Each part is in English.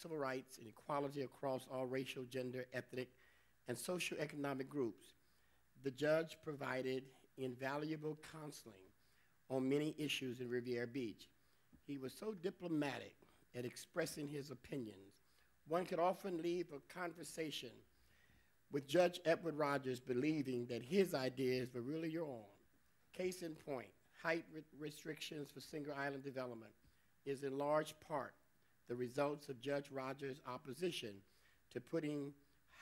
civil rights and equality across all racial, gender, ethnic, and socioeconomic groups. The judge provided invaluable counseling on many issues in Riviera Beach. He was so diplomatic at expressing his opinions. One could often leave a conversation with Judge Edward Rogers believing that his ideas were really your own. Case in point, height restrictions for single island development is in large part the results of Judge Rogers' opposition to putting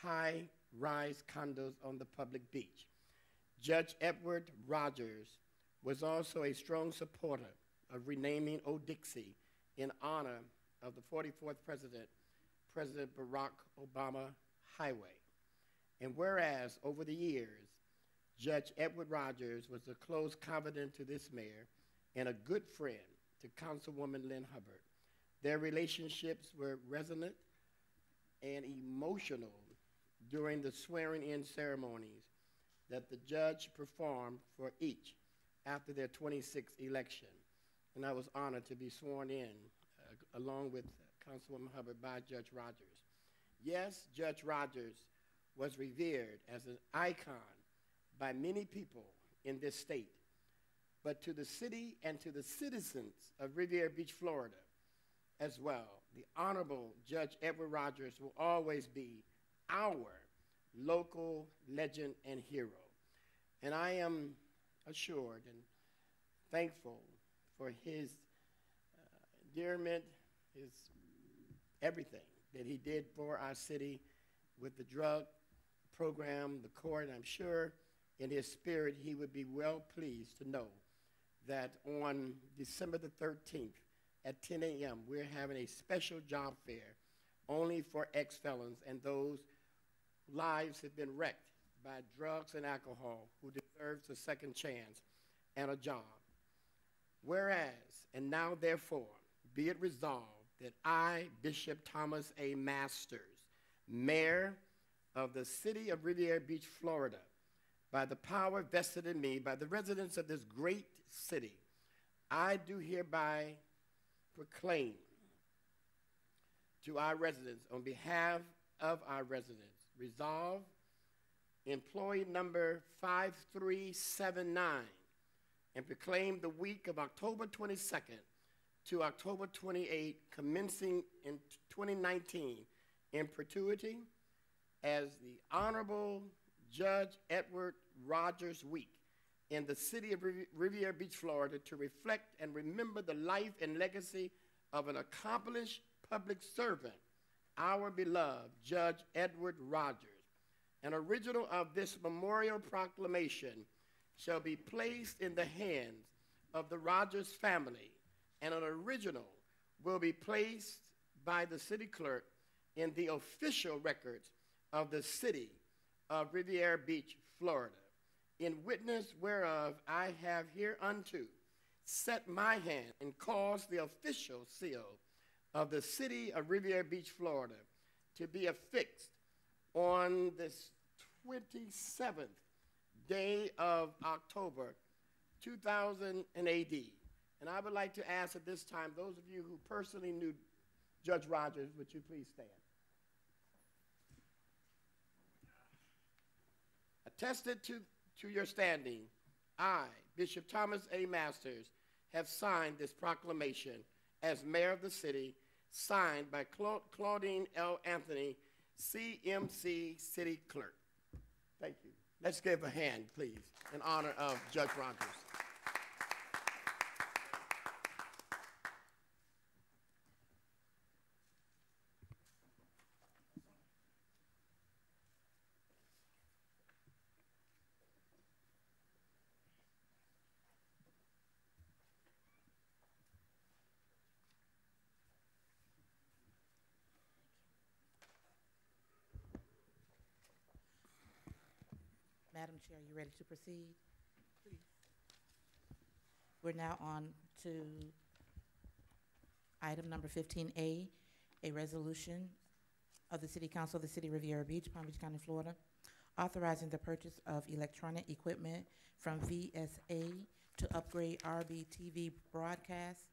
high-rise condos on the public beach. Judge Edward Rogers was also a strong supporter of renaming O'Dixie in honor of the 44th President, President Barack Obama Highway. And whereas over the years, Judge Edward Rogers was a close confidant to this mayor and a good friend to Councilwoman Lynn Hubbard, their relationships were resonant and emotional during the swearing-in ceremonies that the judge performed for each after their 26th election. And I was honored to be sworn in along with Councilwoman Hubbard by Judge Rogers. Yes, Judge Rogers was revered as an icon by many people in this state, but to the city and to the citizens of Riviera Beach, Florida, as well, the Honorable Judge Edward Rogers will always be our local legend and hero. And I am assured and thankful for his endearment, his everything that he did for our city with the drug program, the court. I'm sure in his spirit he would be well pleased to know that on December the 13th at 10 a.m., we're having a special job fair only for ex-felons and those lives have been wrecked by drugs and alcohol who deserves a second chance and a job. Whereas, and now therefore, be it resolved that I, Bishop Thomas A. Masters, Mayor of the city of Riviera Beach, Florida, by the power vested in me by the residents of this great city, I do hereby proclaim to our residents, on behalf of our residents, resolve employee number 5379 and proclaim the week of October 22nd to October 28th, commencing in 2019, in perpetuity as the Honorable Judge Edward Rogers Week in the city of Riviera Beach, Florida, to reflect and remember the life and legacy of an accomplished public servant, our beloved Judge Edward Rogers. An original of this memorial proclamation shall be placed in the hands of the Rogers family, and an original will be placed by the city clerk in the official records of the city of Riviera Beach, Florida. In witness whereof I have hereunto set my hand and caused the official seal of the city of Riviera Beach, Florida, to be affixed on this 27th day of October, 2000 AD. And I would like to ask at this time, those of you who personally knew Judge Rogers, would you please stand? Attested to your standing, I, Bishop Thomas A. Masters, have signed this proclamation as mayor of the city, signed by Claudine L. Anthony, CMC City Clerk. Thank you. Let's give a hand, please, in honor of Judge Rogers. Madam Chair, are you ready to proceed? Please. We're now on to item number 15A, a resolution of the City Council of the City of Riviera Beach, Palm Beach County, Florida, authorizing the purchase of electronic equipment from VSA to upgrade RBTV broadcast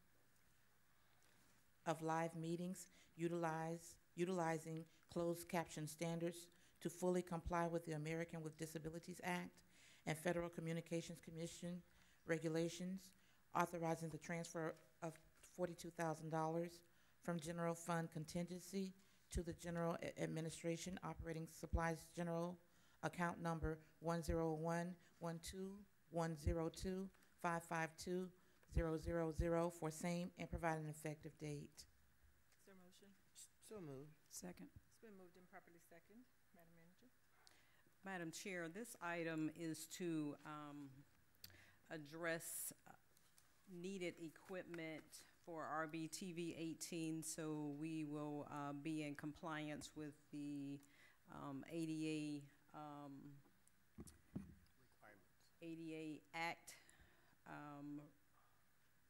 of live meetings utilizing closed caption standards to fully comply with the American with Disabilities Act and Federal Communications Commission regulations, authorizing the transfer of $42,000 from general fund contingency to the General Administration Operating Supplies General Account Number 1012102552000 for same and provide an effective date. Is there a motion? So moved. Second. It's been moved and properly second. Madam Manager? Madam Chair, this item is to address needed equipment for RBTV 18, so we will be in compliance with the ADA ADA Act.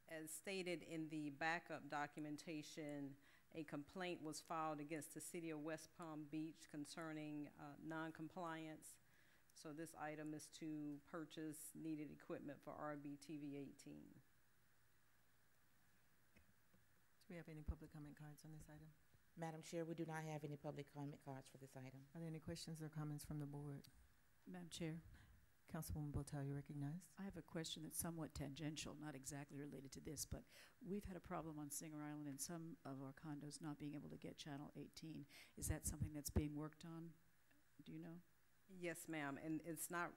As stated in the backup documentation, a complaint was filed against the City of West Palm Beach concerning non-compliance. So this item is to purchase needed equipment for RBTV 18. Do we have any public comment cards on this item? Madam Chair, we do not have any public comment cards for this item. Are there any questions or comments from the board? Madam Chair, Councilwoman Botel, you recognized. I have a question that's somewhat tangential, not exactly related to this, but we've had a problem on Singer Island in some of our condos not being able to get Channel 18. Is that something that's being worked on? Do you know? Yes, ma'am, and it's not,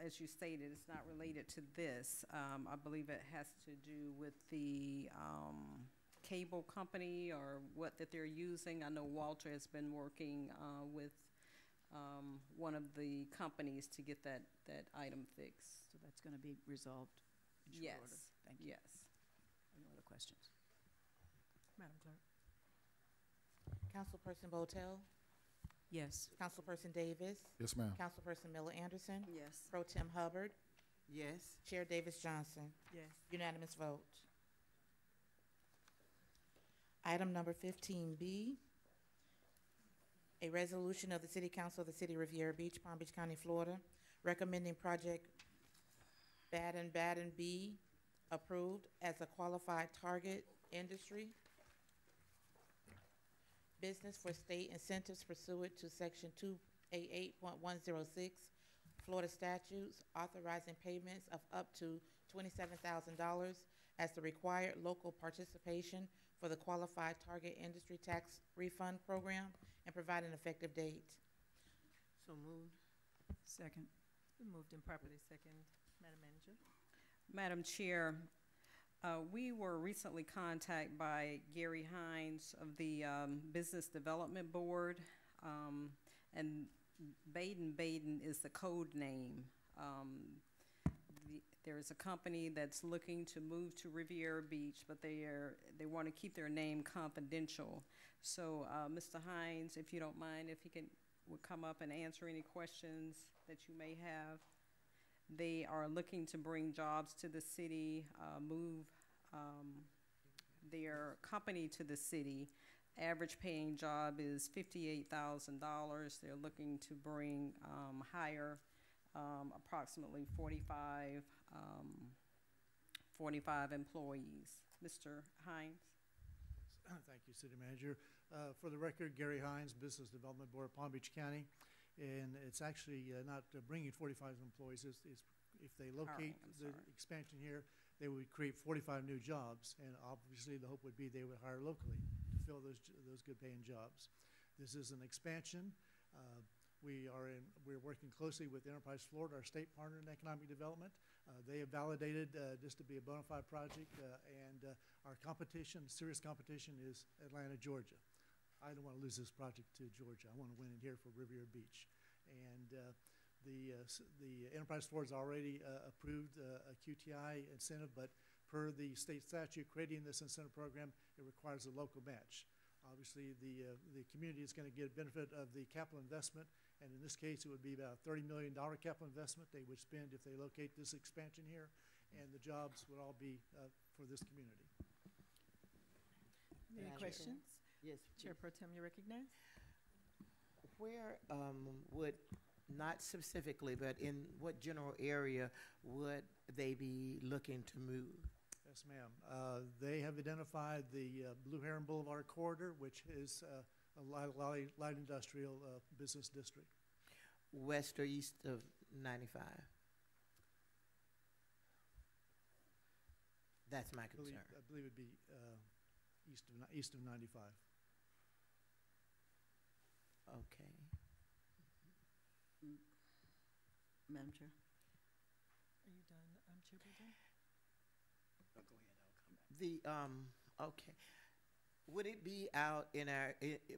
as you stated, it's not related to this. I believe it has to do with the cable company or what that they're using. I know Walter has been working with one of the companies to get that item fixed. So that's going to be resolved in short Yes. order? Thank you. Yes. No other questions? Madam Clerk. Councilperson Botel, Yes. Councilperson Davis, Yes, ma'am. Councilperson Miller Anderson, Yes. Pro Tem Hubbard, Yes. Chair Davis Johnson. Yes. Unanimous vote. Item number 15B, a resolution of the City Council of the City of Riviera Beach, Palm Beach County, Florida, recommending project Baden be approved as a qualified target industry business for state incentives pursuant to Section 288.106 Florida statutes, authorizing payments of up to $27,000 as the required local participation for the qualified target industry tax refund program and provide an effective date. So moved. Second. Been moved and properly second. Madam Manager? Madam Chair, we were recently contacted by Gary Hines of the Business Development Board, and Baden is the code name. There's a company that's looking to move to Riviera Beach, but they want to keep their name confidential. So, Mr. Hines, if you don't mind, if he would come up and answer any questions that you may have. They are looking to bring jobs to the city, move their company to the city. Average paying job is $58,000. They're looking to bring hire approximately 45 employees. Mr. Hines? Thank you, City Manager. For the record, Gary Hines, Business Development Board, Palm Beach County. And it's actually not bringing 45 employees. It's if they locate the expansion here, they would create 45 new jobs. And obviously, the hope would be they would hire locally to fill those good-paying jobs. This is an expansion. We're working closely with Enterprise Florida, our state partner in economic development. They have validated this to be a bona fide project, and our competition, serious competition, is Atlanta, Georgia. I don't want to lose this project to Georgia. I want to win it here for Riviera Beach. And the Enterprise Florida has already approved a QTI incentive, but per the state statute creating this incentive program, it requires a local match. Obviously, the community is going to get benefit of the capital investment, and in this case, it would be about a $30 million capital investment they would spend if they locate this expansion here, and the jobs would all be for this community. Any questions? Yes. Chair Pro Tem, you recognize? Where would, not specifically, but in what general area would they be looking to move? Yes, ma'am. They have identified the Blue Heron Boulevard corridor, which is a light industrial business district. West or east of 95? That's my concern. I believe it'd be east of 95. Okay. Madam Chair? Are you done, Chair Pro Tem? Oh, go ahead, I'll come back. Okay. Would it be out in our,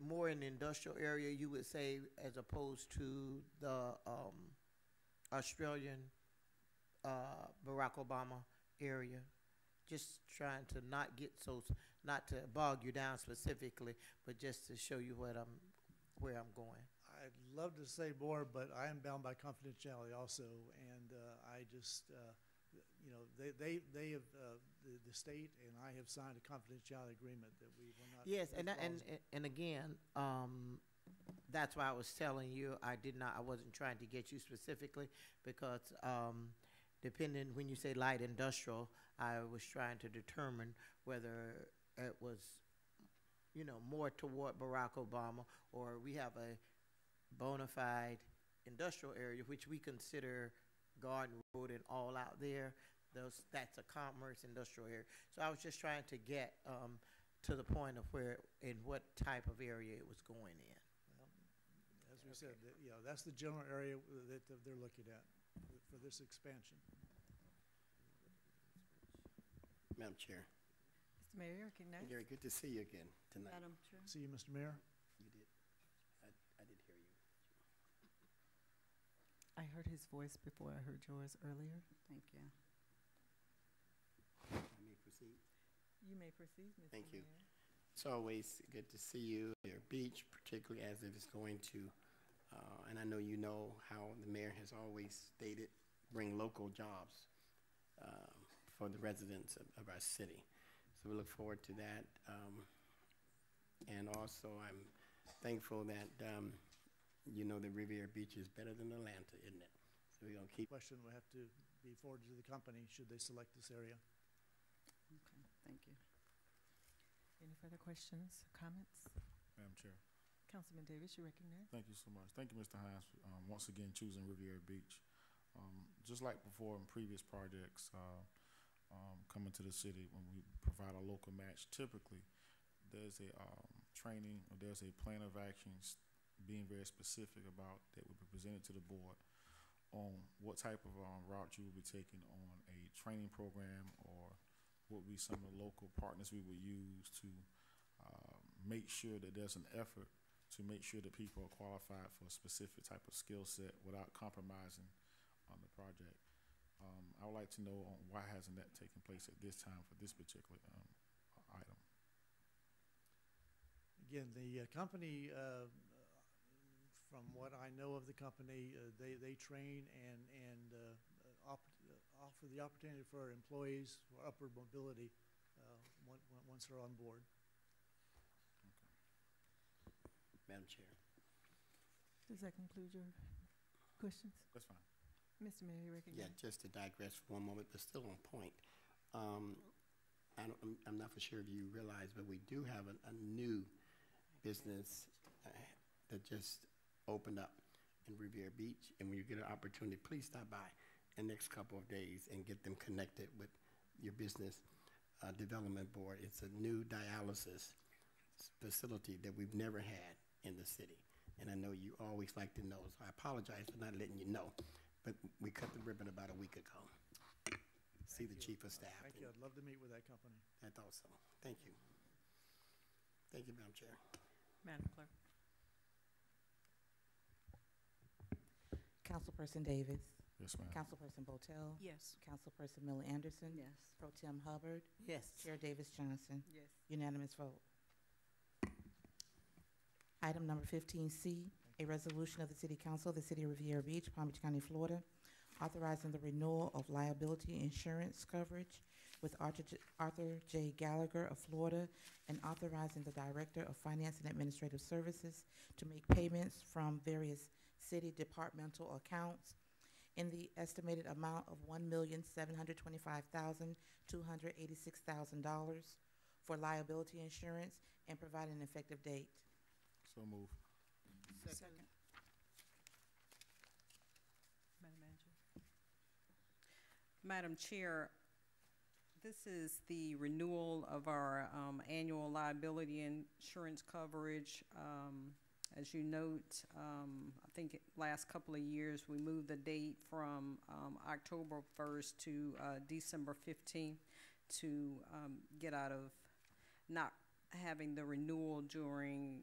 more in the industrial area, you would say, as opposed to the Australian Barack Obama area? Just trying to not get not to bog you down specifically, but just to show you where I'm going. I'd love to say more, but I am bound by confidentiality also, and I just, you know, they have, the state and I have signed a confidentiality agreement that we will not. Yes, and again, that's why I was telling you, I wasn't trying to get you specifically, because depending, when you say light industrial, I was trying to determine whether it was, you know, more toward Barack Obama, or we have a bona fide industrial area, which we consider Garden Road and all out there. That's a commerce industrial area. So I was just trying to get to the point of where, in what type of area it was going in. As we said, you know, that's the general area that they're looking at for this expansion. Madam Chair. Mr. Mayor, you're recognized. Gary, good to see you again tonight. Madam Chair? See you, Mr. Mayor. You did. I did hear you. I heard his voice before I heard yours earlier. Thank you. I may proceed. You may proceed, Mr. Thank you. Mayor. It's always good to see you at Beach, particularly as if it's going to, and I know you know how the mayor has always stated, bring local jobs for the residents of our city. So we look forward to that. And also I'm thankful that, you know, the Riviera Beach is better than Atlanta, isn't it? So we're going to keep. Question will have to be forwarded to the company should they select this area. Okay, thank you. Any further questions, comments? Madam Chair. Councilman Davis, you recognize. Thank you so much. Thank you, Mr. Hines, for once again choosing Riviera Beach. Just like before in previous projects, coming to the city, when we provide a local match, typically there's a training or there's a plan of actions being very specific about that will be presented to the board on what type of route you will be taking on a training program, or what would be some of the local partners we would use to make sure that there's an effort to make sure that people are qualified for a specific type of skill set without compromising on the project. I would like to know why hasn't that taken place at this time for this particular item? Again, the company, from what I know of the company, they train and offer the opportunity for employees for upward mobility once they're on board. Madam Chair. Does that conclude your questions? That's fine. Mr. Mayor, you Yeah, recognize. just to digress for one moment, but still on point. I'm not for sure if you realize, but we do have a new business that just opened up in Riviera Beach. And when you get an opportunity, please stop by in the next couple of days and get them connected with your business development board. It's a new dialysis facility that we've never had in the city. And I know you always like to know, so I apologize for not letting you know. But we cut the ribbon about a week ago. See the chief of staff. Thank you. I'd love to meet with that company. I thought so. Thank you. Thank you, Madam Chair. Madam Clerk. Councilperson Davis. Yes, ma'am. Councilperson Botel. Yes. Councilperson Miller Anderson. Yes. Pro Tem Hubbard. Yes. Chair Davis Johnson. Yes. Unanimous vote. Item number 15C, a resolution of the City Council of the City of Riviera Beach, Palm Beach County, Florida, authorizing the renewal of liability insurance coverage with Arthur J. Gallagher of Florida, and authorizing the Director of Finance and Administrative Services to make payments from various city departmental accounts in the estimated amount of $1,725,286 for liability insurance and provide an effective date. So move. Second. Madam Manager. Madam Chair, this is the renewal of our annual liability insurance coverage. As you note, I think last couple of years, we moved the date from October 1st to December 15th to get out of not having the renewal during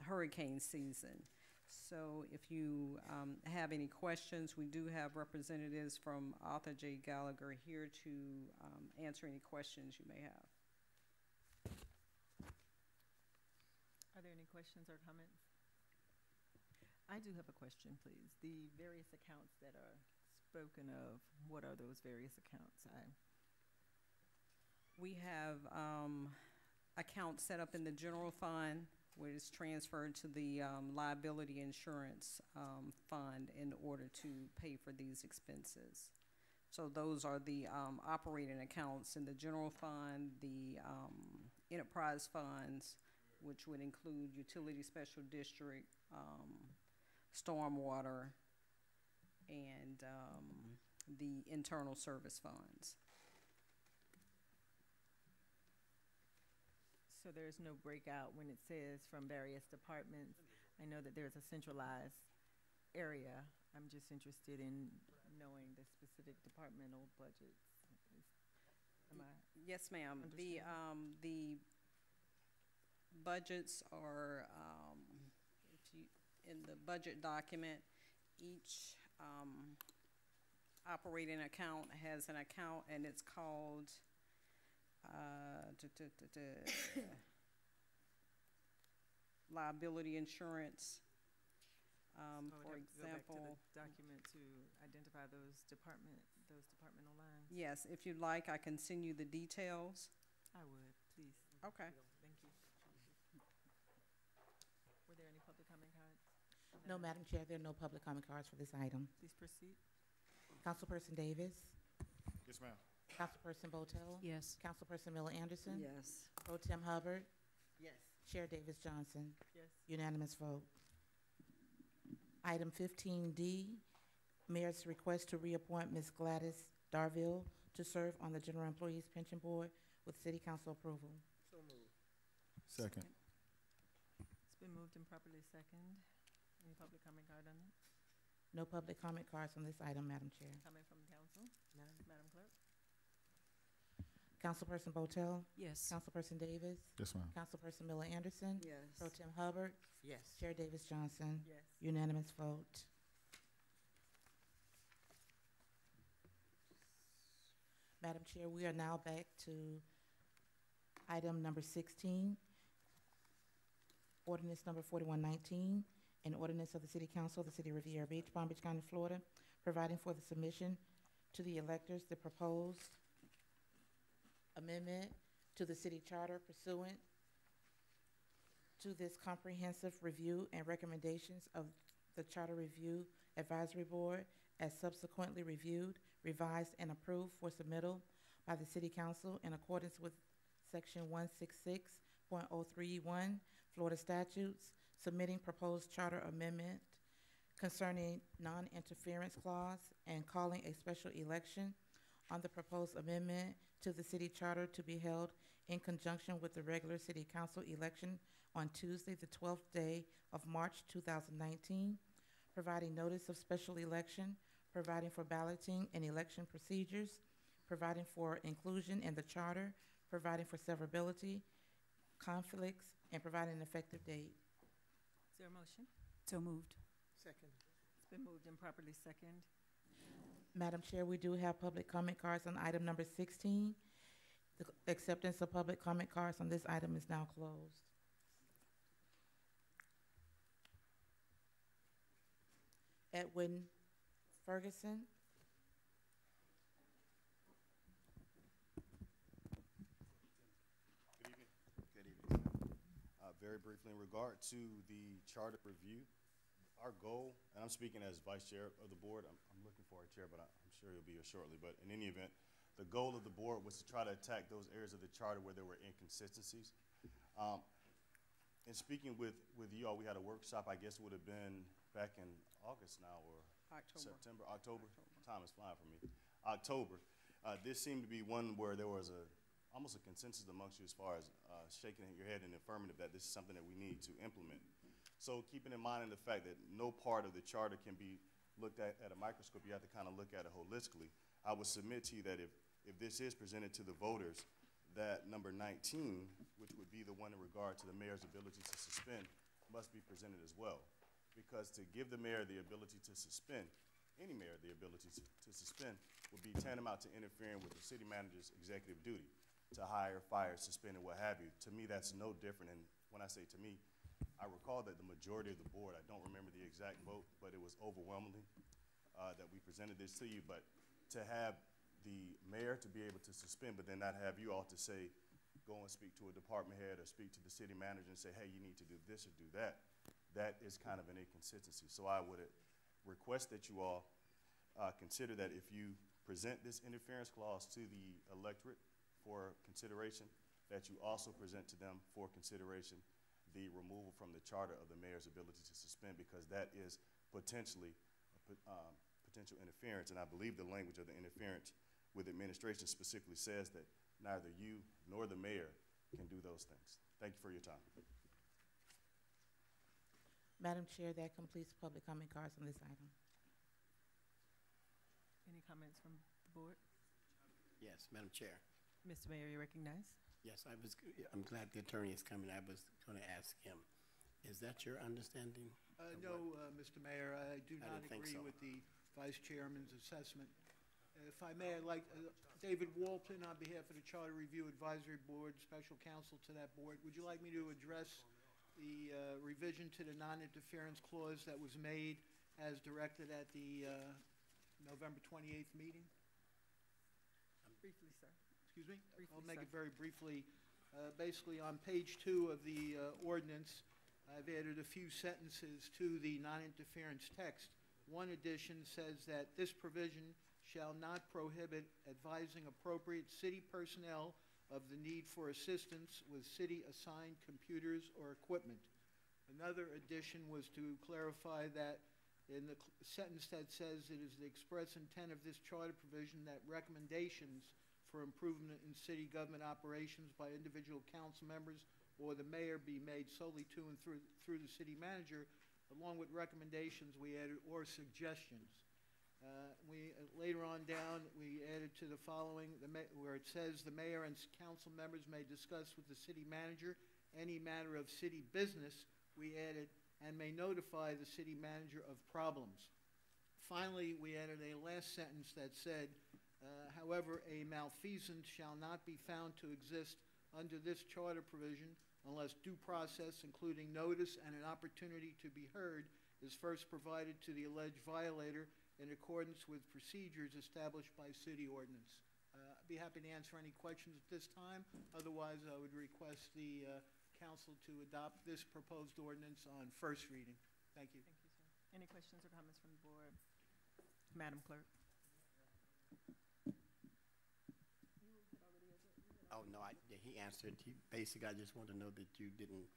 hurricane season. So if you have any questions, we do have representatives from Arthur J. Gallagher here to answer any questions you may have. Are there any questions or comments? I do have a question, please. The various accounts that are spoken of, what are those various accounts? We have accounts set up in the general fund, where it's transferred to the liability insurance fund in order to pay for these expenses. So those are the operating accounts in the general fund, the enterprise funds, which would include utility special district, stormwater, and the internal service funds. So there's no breakout when it says from various departments. I know that there's a centralized area. I'm just interested in knowing the specific departmental budgets. Am I? Yes, ma'am. Understand. The budgets are, if you, in the budget document, each operating account has an account, and it's called liability insurance. I would For have to go back to example, the document to identify those departmental lines. yes, if you'd like, I can send you the details. I would, please. Okay. Thank you. Were there any public comment cards? No, Madam Chair, there are no public comment cards for this item. Please proceed. Councilperson Davis, Yes, ma'am. Councilperson Botel, Yes. Councilperson Miller Anderson, Yes. Pro Tem Hubbard, Yes. Chair Davis Johnson. Yes. Unanimous vote. Item 15D, Mayor's request to reappoint Ms. Gladys Darville to serve on the General Employees Pension Board with City Council approval. So moved. Second. It's been moved and properly second. Any public comment card on it? No public comment cards on this item, Madam Chair. Comment from the council? None. Madam Clerk? Councilperson Botel, Yes. Councilperson Davis, Yes, ma'am. Councilperson Miller Anderson, Yes. Pro Tem Hubbard, Yes. Chair Davis Johnson. Yes. Unanimous vote. Madam Chair, we are now back to item number 16, ordinance number 4119, an ordinance of the City Council of the City of Riviera Beach, Palm Beach County, Florida, providing for the submission to the electors the proposed amendment to the city charter pursuant to this comprehensive review and recommendations of the Charter Review Advisory Board as subsequently reviewed, revised, and approved for submittal by the City Council in accordance with Section 166.031 Florida statutes, submitting proposed charter amendment concerning non-interference clause and calling a special election on the proposed amendment to the city charter to be held in conjunction with the regular city council election on Tuesday, the 12th day of March 2019, providing notice of special election, providing for balloting and election procedures, providing for inclusion in the charter, providing for severability, conflicts, and providing an effective date. Is there a motion? So moved. Second. It's been moved and properly second. Madam Chair, we do have public comment cards on item number 16. The acceptance of public comment cards on this item is now closed. Edwin Ferguson. Good evening. Very briefly, in regard to the charter review, our goal, and I'm speaking as vice chair of the board, I'm looking for a chair, but I'm sure he'll be here shortly. But in any event, the goal of the board was to try to attack those areas of the charter where there were inconsistencies. In speaking with you all, we had a workshop, I guess would have been back in August now, or September, October. Time is flying for me. October. This seemed to be one where there was almost a consensus amongst you as far as shaking your head in affirmative that this is something that we need to implement. So keeping in mind the fact that no part of the charter can be looked at a microscope, you have to kind of look at it holistically. I would submit to you that if this is presented to the voters, that number 19, which would be the one in regard to the mayor's ability to suspend, must be presented as well. Because to give the mayor the ability to suspend, any mayor the ability to suspend, would be tantamount to interfering with the city manager's executive duty to hire, fire, suspend, and what have you. To me, that's no different. And when I say to me, I recall that the majority of the board, I don't remember the exact vote, but it was overwhelmingly that we presented this to you. But to have the mayor to be able to suspend, but then not have you all to say, go and speak to a department head or speak to the city manager and say, hey, you need to do this or do that, that is kind of an inconsistency. So I would request that you all consider that if you present this interference clause to the electorate for consideration, that you also present to them for consideration the removal from the charter of the mayor's ability to suspend, because that is potentially potential interference. And I believe the language of the interference with administration specifically says that neither you nor the mayor can do those things. Thank you for your time. Madam Chair, that completes public comment cards on this item. Any comments from the board? Yes, Madam Chair. Mr. Mayor, you recognize? Yes, I'm glad the attorney is coming. I was going to ask him. Is that your understanding? No, Mr. Mayor, I do I not didn't think agree so. with the Vice Chairman's assessment. If I may, I'd like David Walton, on behalf of the Charter Review Advisory Board, special counsel to that board, would you like me to address the revision to the non-interference clause that was made as directed at the November 28th meeting? Briefly, sir. Excuse me? Briefly, I'll make sir. it very briefly. Basically, on page 2 of the ordinance, I've added a few sentences to the non-interference text. One addition says that this provision shall not prohibit advising appropriate city personnel of the need for assistance with city-assigned computers or equipment. Another addition was to clarify that in the sentence that says it is the express intent of this charter provision that recommendations for improvement in city government operations by individual council members or the mayor be made solely to and through the city manager, along with recommendations we added or suggestions. Later on down, we added to the following, where it says the mayor and council members may discuss with the city manager any matter of city business, we added, and may notify the city manager of problems. Finally, we added a last sentence that said, however, a malfeasance shall not be found to exist under this charter provision unless due process, including notice and an opportunity to be heard, is first provided to the alleged violator in accordance with procedures established by city ordinance. I'd be happy to answer any questions at this time. Otherwise, I would request the council to adopt this proposed ordinance on first reading. Thank you. Thank you, sir. Any questions or comments from the board? Madam Clerk? Oh, no, he answered. Basically, I just want to know that you didn't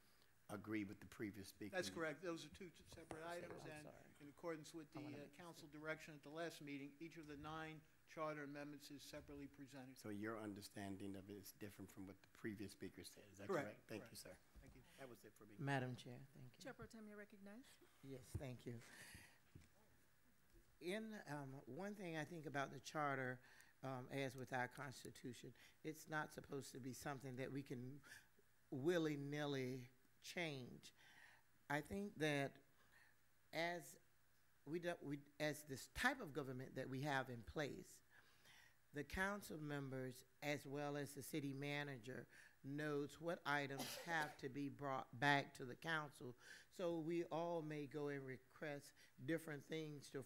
agree with the previous speaker. That's correct. Those are two separate items, I'm and sorry. in accordance with the council direction at the last meeting, each of the 9 charter amendments is separately presented. So your understanding of it is different from what the previous speaker said. Is that Correct, correct? Thank you, correct. sir. Thank you. That was it for me. Madam Chair, thank you. Chair Pro Tem, you recognize? Yes, thank you. One thing I think about the charter, as with our Constitution, it's not supposed to be something that we can willy-nilly change. I think that as this type of government that we have in place, the council members as well as the city manager knows what items have to be brought back to the council. So we all may go and request different things to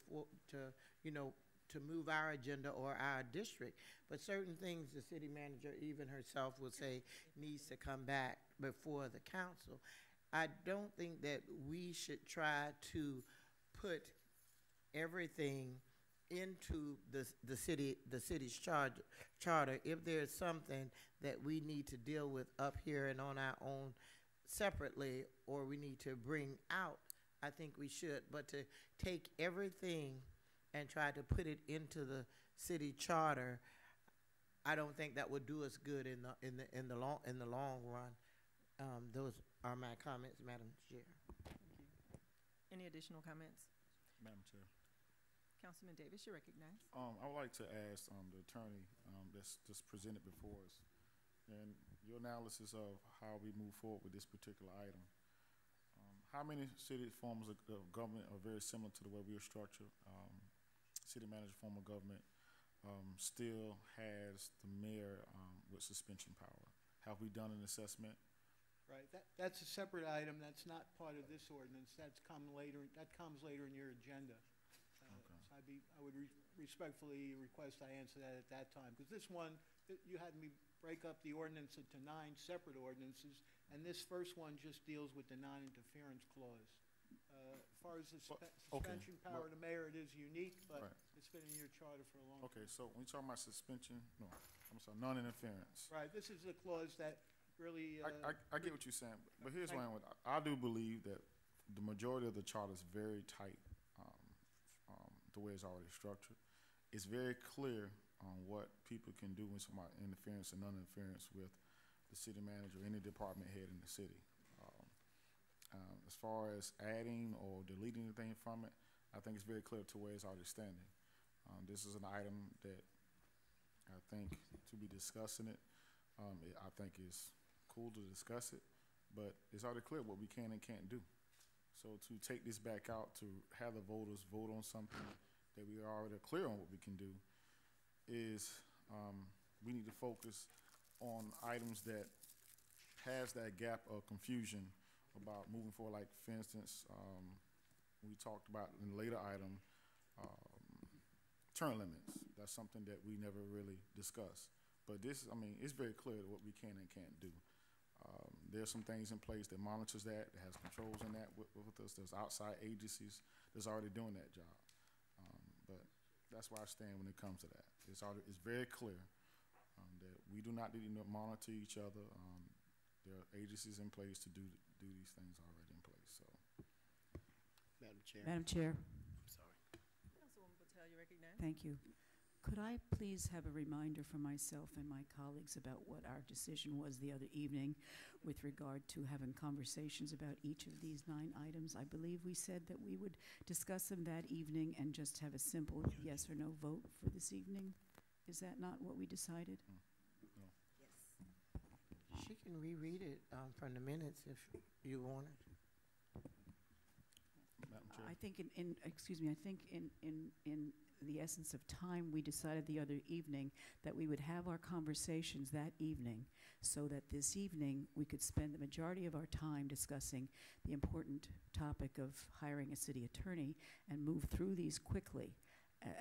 move our agenda or our district. But certain things the city manager, even herself, will say needs to come back before the council. I don't think that we should try to put everything into the city's charter. If there's something that we need to deal with up here and on our own separately, or we need to bring out, I think we should. But to take everything and try to put it into the city charter, I don't think that would do us good in the long run. Those are my comments, Madam Chair. Thank you. Any additional comments? Madam Chair. Councilman Davis, you're recognized. I would like to ask the attorney that's just presented before us, and your analysis of how we move forward with this particular item. How many city forms of government are very similar to the way we are structured? City manager form of government still has the mayor with suspension power. Have we done an assessment? Right, that's a separate item, that's not part of this ordinance, that comes later in your agenda. Okay. So I would respectfully request I answer that at that time, because this one, you had me break up the ordinance into 9 separate ordinances, and this first one just deals with the non-interference clause. As far as the suspension power of the mayor, it is unique, but Right. it's been in your charter for a long time. Okay, so when you talk about suspension, non-interference. Right, this is a clause that really, I get what you're saying, but here's what I do believe that the majority of the charter is very tight, the way it's already structured. It's very clear on what people can do when it's about interference and non-interference with the city manager or any department head in the city. As far as adding or deleting anything from it, I think it's very clear to where it's already standing. This is an item that I think to be discussing it, I think it's cool to discuss it, but it's already clear what we can and can't do. So to take this back out, to have the voters vote on something that we are already clear on what we can do, is we need to focus on items that has that gap of confusion about moving forward. Like, for instance, we talked about in the later item, term limits. That's something that we never really discussed. But this, I mean, it's very clear what we can and can't do. There's some things in place that monitors that has controls in that with us. There's outside agencies that's already doing that job. But that's where I stand when it comes to that. It's very clear that we do not need to monitor each other. There are agencies in place to do these things already in place. So, Madam Chair. Madam Chair, I'm sorry. Councilwoman Patel, you're recognized. thank you. Could I please have a reminder for myself and my colleagues about what our decision was the other evening with regard to having conversations about each of these 9 items? I believe we said that we would discuss them that evening and just have a simple yes or no vote for this evening. Is that not what we decided? no. She can reread it from the minutes if you want it. Madam Chair. I think I think in the essence of time, we decided the other evening that we would have our conversations that evening so that this evening we could spend the majority of our time discussing the important topic of hiring a city attorney and move through these quickly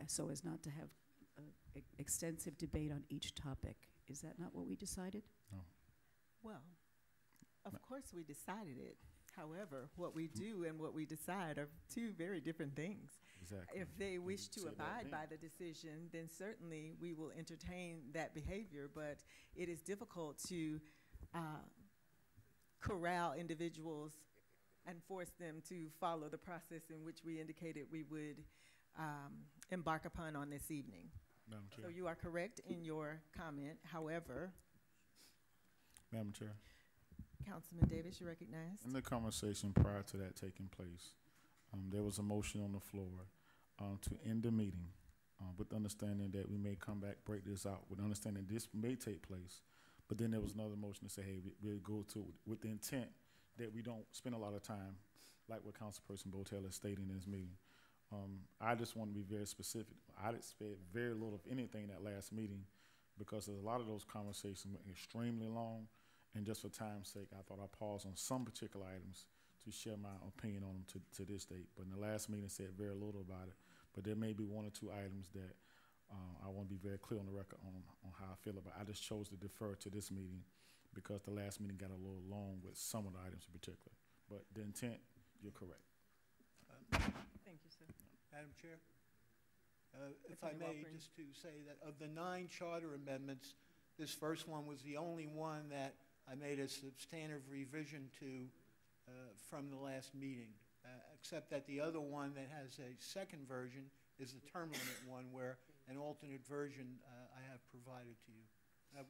so as not to have extensive debate on each topic. Is that not what we decided? No. Well, of course we decided it. However, what we do and what we decide are 2 very different things. Exactly. If they wish to Say that abide again. by the decision, then certainly we will entertain that behavior, but it is difficult to corral individuals and force them to follow the process in which we indicated we would embark upon on this evening. Madam Chair. So you are correct in your comment. However, Madam Chair. Councilman Davis, you're recognized. In the conversation prior to that taking place, there was a motion on the floor to end the meeting with the understanding that we may come back, break this out, with understanding this may take place. But then there was another motion to say, hey, we'll go to it with the intent that we don't spend a lot of time, like what Councilperson Botel is stating in his meeting. I just want to be very specific. I expect very little, if anything, that last meeting, because a lot of those conversations went extremely long. And just for time's sake, I thought I'd pause on some particular items to share my opinion on them to this date. But in the last meeting, said very little about it. But there may be 1 or 2 items that I want to be very clear on the record on how I feel about. I just chose to defer to this meeting because the last meeting got a little long with some of the items in particular. But the intent, you're correct. Thank you, sir. sir. Madam Chair? If I Attorney may, Walpern. just to say that of the 9 charter amendments, this first one was the only one that I made a substantive revision to from the last meeting, except that the other one that has a second version is the term limit one, where an alternate version I have provided to you.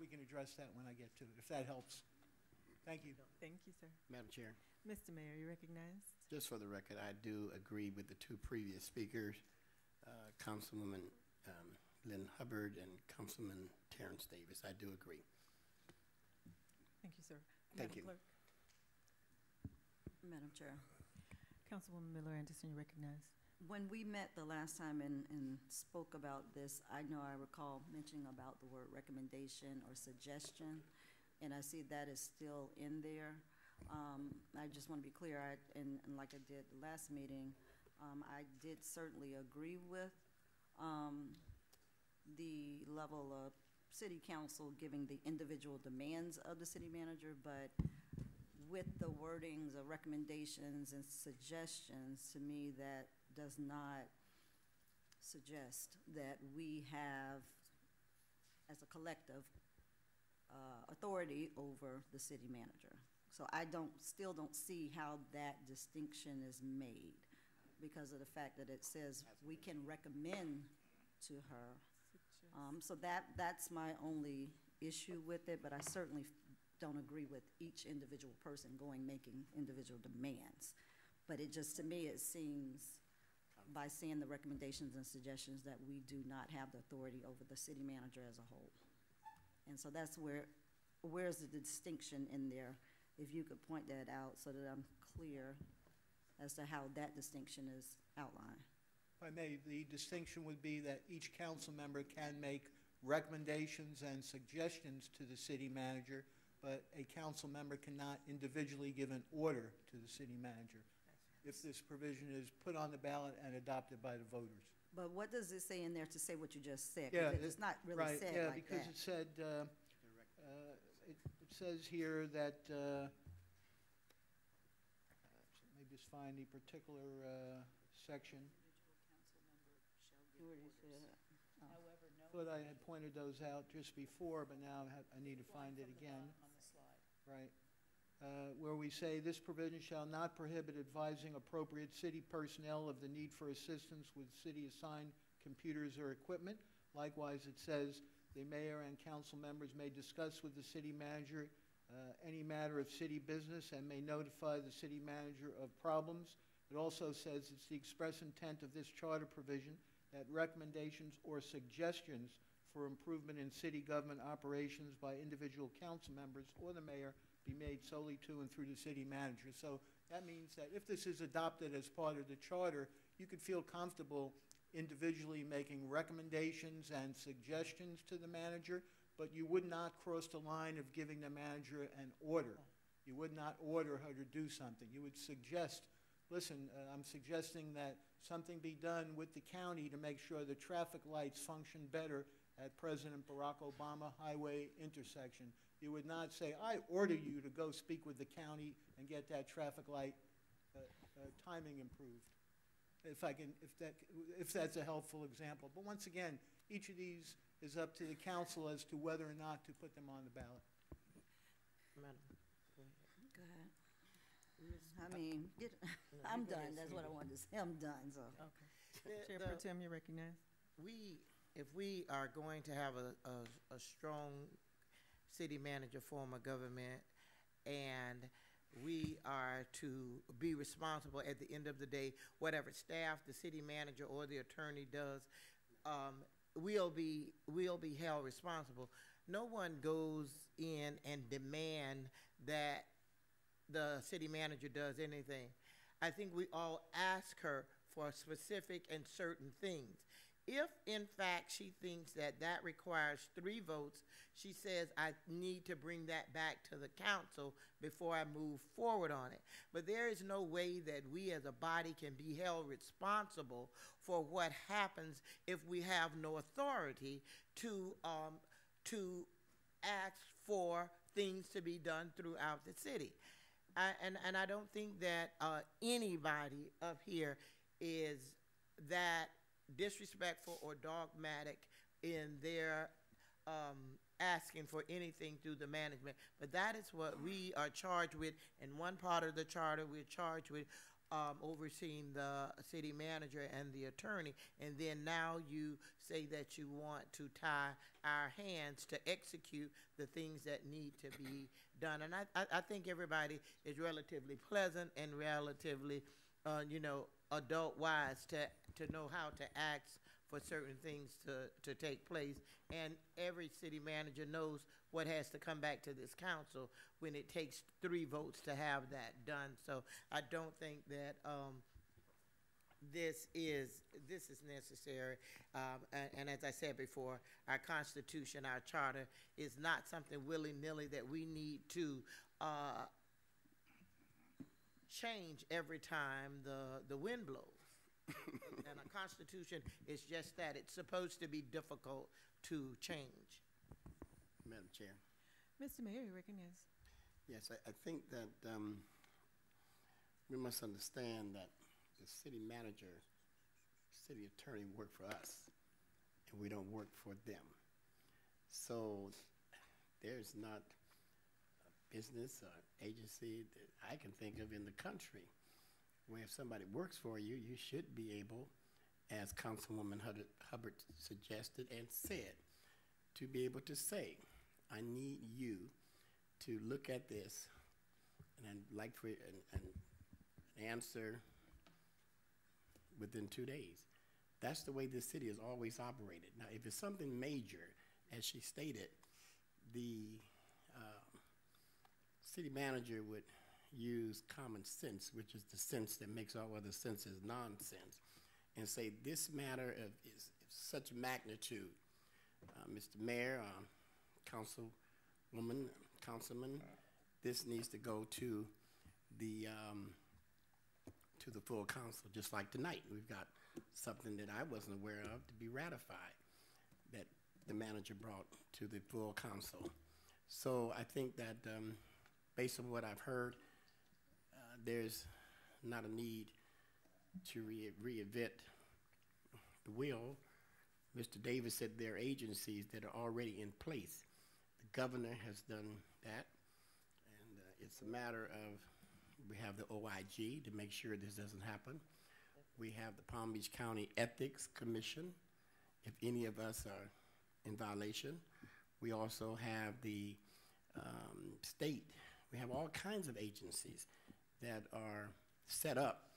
We can address that when I get to it, if that helps. Thank you. Thank you, sir. Madam Chair, Mr. Mayor, you recognized? just for the record, I do agree with the 2 previous speakers, Councilwoman Lynn Hubbard and Councilman Terrence Davis. I do agree. Thank you, sir. Thank Madam you. Clerk. Madam Chair, Councilwoman Miller Anderson, you recognized. when we met the last time and spoke about this, I know I recall mentioning about the word recommendation or suggestion, and I see that is still in there. I just want to be clear, and like I did the last meeting, I did certainly agree with the level of city council giving the individual demands of the city manager, but with the wordings of recommendations and suggestions, to me, that does not suggest that we have, as a collective, authority over the city manager. So I still don't see how that distinction is made because of the fact that it says we can recommend to her. So that's my only issue with it, but I certainly don't agree with each individual person making individual demands. But it just, to me, it seems, by seeing the recommendations and suggestions, that we do not have the authority over the city manager as a whole. And so that's where's the distinction in there? If you could point that out so that I'm clear as to how that distinction is outlined. If I may, the distinction would be that each council member can make recommendations and suggestions to the city manager, but a council member cannot individually give an order to the city manager if this provision is put on the ballot and adopted by the voters. But what does it say in there to say what you just said? 'Cause Yeah, it's not really right, said yeah, like because that. it said, it says here that, let me just find the particular section. Where do you see that? However, no. Thought I had pointed those out just before, but now I need to find it again. On the slide. Right. Where we say, this provision shall not prohibit advising appropriate city personnel of the need for assistance with city-assigned computers or equipment. Likewise, it says, the mayor and council members may discuss with the city manager any matter of city business and may notify the city manager of problems. It also says it's the express intent of this charter provision that recommendations or suggestions for improvement in city government operations by individual council members or the mayor be made solely to and through the city manager. So that means that if this is adopted as part of the charter, you could feel comfortable individually making recommendations and suggestions to the manager, but you would not cross the line of giving the manager an order. You would not order her to do something. You would suggest, listen, I'm suggesting that something be done with the county to make sure the traffic lights function better at President Barack Obama Highway intersection. You would not say, I order you to go speak with the county and get that traffic light timing improved. If that's a helpful example. But once again, each of these is up to the council as to whether or not to put them on the ballot. Madam. Go ahead. I mean, I'm done. That's what I wanted to say. I'm done, so. Okay. Chair Pro Tem, you recognize. If we are going to have a strong city manager form of government, and we are to be responsible at the end of the day, whatever staff the city manager or the attorney does, we'll be held responsible. No one goes in and demand that the city manager does anything. I think we all ask her for specific and certain things. If, in fact, she thinks that that requires 3 votes, she says, I need to bring that back to the council before I move forward on it. But there is no way that we as a body can be held responsible for what happens if we have no authority to ask for things to be done throughout the city. And I don't think that anybody up here is that disrespectful or dogmatic in their asking for anything through the management. But that is what we are charged with. In one part of the charter, we're charged with overseeing the city manager and the attorney. And then now you say that you want to tie our hands to execute the things that need to be done. And I think everybody is relatively pleasant and relatively, adult-wise to know how to ask for certain things to take place. And every city manager knows what has to come back to this council when it takes 3 votes to have that done. So I don't think that this is necessary. And as I said before, our Constitution, our charter, is not something willy-nilly that we need to change every time the wind blows. And a Constitution is just that. It's supposed to be difficult to change. Madam Chair. Mr. Mayor, you recognize. Yes, I think that we must understand that the city manager, city attorney work for us, and we don't work for them. So there's not a business or agency that I can think of in the country where if somebody works for you, you should be able, as Councilwoman Hubbard suggested and said, to be able to say, I need you to look at this, and I'd like for an answer within 2 days. That's the way this city has always operated. Now, if it's something major, as she stated, the city manager would use common sense, which is the sense that makes all other senses nonsense, and say this matter is such magnitude. Mr. Mayor, Councilwoman, Councilman, this needs to go to the full council, just like tonight. We've got something that I wasn't aware of to be ratified that the manager brought to the full council. So I think that based on what I've heard, there's not a need to reinvent the wheel. Mr. Davis said there are agencies that are already in place. The governor has done that, and it's a matter of, we have the OIG to make sure this doesn't happen. We have the Palm Beach County Ethics Commission, if any of us are in violation. We also have the state. We have all kinds of agencies that are set up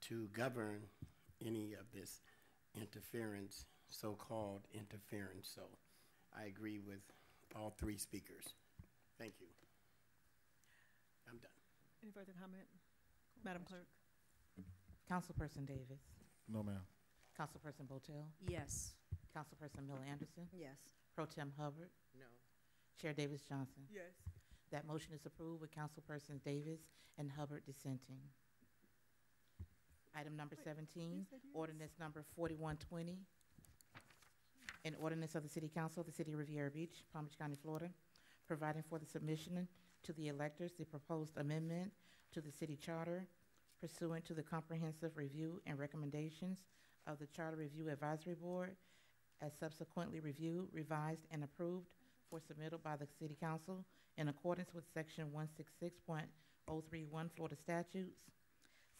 to govern any of this interference, so-called interference. So I agree with all 3 speakers. Thank you. I'm done. Any further comment? Madam Clerk? Councilperson Davis. No, ma'am. Councilperson Botel. Yes. Councilperson Miller Anderson. Yes. Pro Tem Hubbard. No. Chair Davis Johnson. Yes. That motion is approved with Councilpersons Davis and Hubbard dissenting. Item number 17, ordinance number 4120. An ordinance of the City Council of the City of Riviera Beach, Palm Beach County, Florida, providing for the submission to the electors the proposed amendment to the city charter pursuant to the comprehensive review and recommendations of the Charter Review Advisory Board as subsequently reviewed, revised, and approved for submittal by the City Council in accordance with Section 166.031 Florida statutes,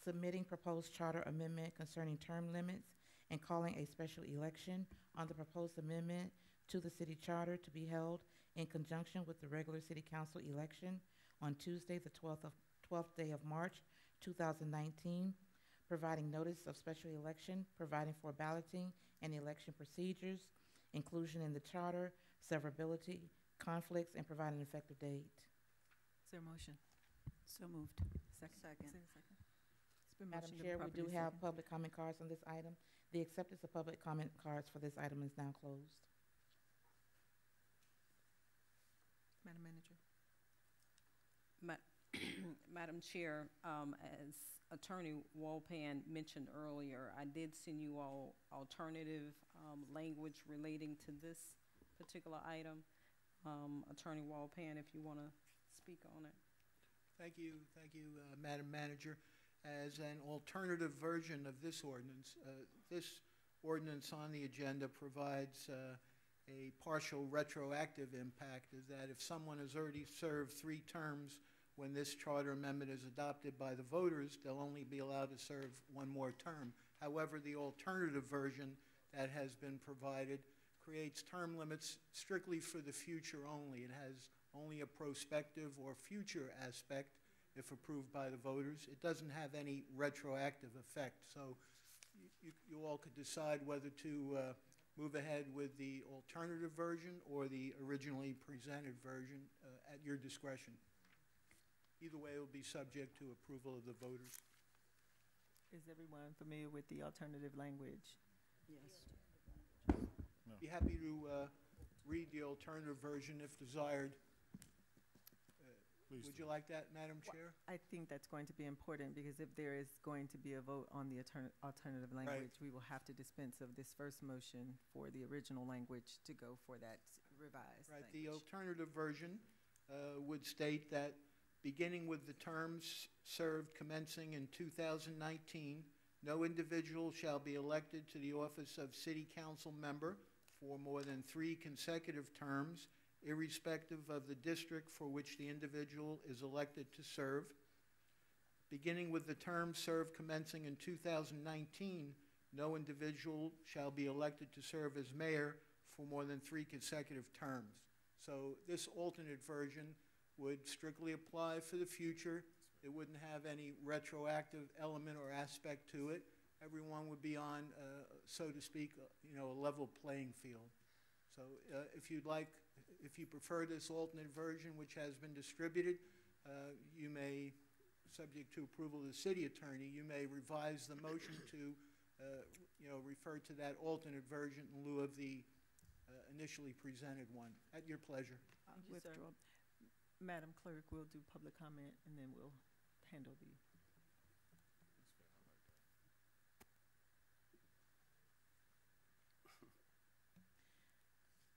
submitting proposed charter amendment concerning term limits and calling a special election on the proposed amendment to the city charter to be held in conjunction with the regular city council election on Tuesday, the 12th day of March, 2019, providing notice of special election, providing for balloting and election procedures, inclusion in the charter, severability, conflicts, and providing an effective date. Is there a motion? So moved. Second. Is there a second? It's been Madam motioned and Chair, we do properly have second. public comment cards on this item. The acceptance of public comment cards for this item is now closed. Madam Manager. Madam Chair, as Attorney Walpan mentioned earlier, I did send you all alternative language relating to this particular item. Attorney Walpan, if you want to speak on it. Thank you, Madam Manager. as an alternative version of this ordinance. This ordinance on the agenda provides a partial retroactive impact, is that if someone has already served 3 terms when this charter amendment is adopted by the voters, they'll only be allowed to serve 1 more term. However, the alternative version that has been provided creates term limits strictly for the future only. It has only a prospective or future aspect if approved by the voters. It doesn't have any retroactive effect. So you all could decide whether to move ahead with the alternative version or the originally presented version at your discretion. Either way, it will be subject to approval of the voters. Is everyone familiar with the alternative language? Yes. Be happy to read the alternative version if desired. Please Would do. you like that, Madam Chair? I think that's going to be important because if there is going to be a vote on the alternative language, we will have to dispense of this first motion for the original language to go for that revised Right. The language. alternative version would state that beginning with the terms served commencing in 2019, no individual shall be elected to the office of City Council member for more than 3 consecutive terms, irrespective of the district for which the individual is elected to serve. Beginning with the term served commencing in 2019, no individual shall be elected to serve as mayor for more than 3 consecutive terms. So this alternate version would strictly apply for the future. It wouldn't have any retroactive element or aspect to it. Everyone would be on, so to speak, a level playing field. So if you'd like, if you prefer this alternate version, which has been distributed, you may, subject to approval of the city attorney, you may revise the motion to, refer to that alternate version in lieu of the initially presented one, at your pleasure. Thank you, sir. Madam Clerk, we'll do public comment and then we'll handle the.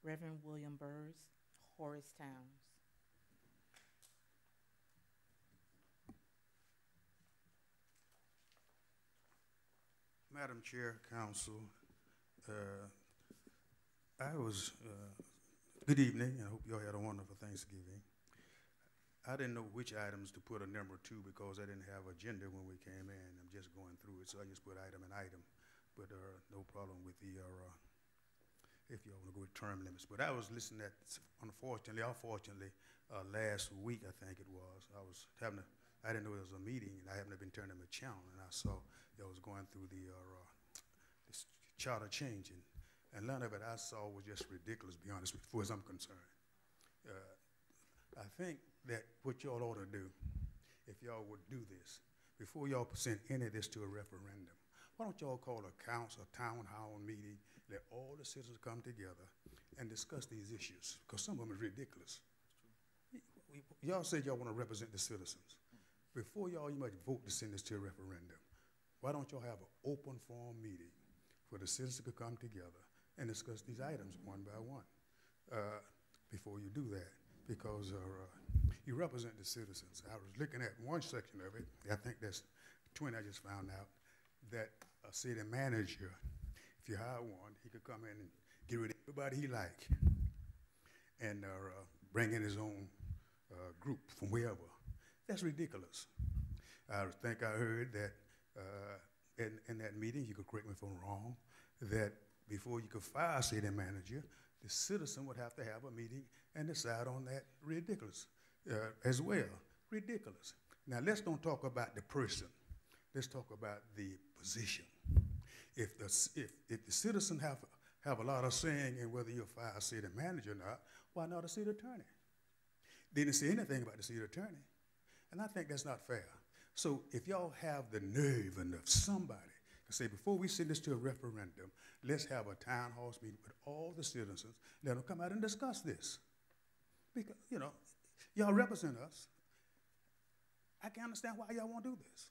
Reverend William Burrs, Horace Towns. Madam Chair, Council, good evening. I hope you all had a wonderful Thanksgiving. I didn't know which items to put a number to because I didn't have agenda when we came in. I'm just going through it, so I just put item and item. But no problem with the, if you all want to go with term limits. But I was listening at, unfortunately, last week, I think it was, I didn't know there was a meeting, and I happened to have been turning my channel, and I saw that was going through this charter changing. And none of it I saw was just ridiculous, to be honest with you, as far as I'm concerned. I think that what y'all ought to do, if y'all would do this, before y'all send any of this to a referendum, why don't y'all call a council, a town hall meeting, let all the citizens come together and discuss these issues, because some of them are ridiculous. Y'all said y'all want to represent the citizens. Before y'all, you might vote to send this to a referendum. Why don't y'all have an open forum meeting where the citizens could come together and discuss these items one by one before you do that? Because you represent the citizens. I was looking at one section of it, I think that's 20 I just found out, that a city manager, if you hire one, he could come in and get rid of everybody he like and bring in his own group from wherever. That's ridiculous. I think I heard that in that meeting, you could correct me if I'm wrong, that before you could fire a city manager, the citizen would have to have a meeting and decide on that. Ridiculous as well. Ridiculous. Now, let's don't talk about the person. Let's talk about the position. If the citizen have a lot of saying in whether you fire a city manager or not, why not a city attorney? They didn't say anything about the city attorney. And I think that's not fair. So if y'all have the nerve enough, somebody can say, before we send this to a referendum, let's have a town hall meeting with all the citizens. Let them come out and discuss this. Because, y'all represent us. I can understand why y'all want to do this,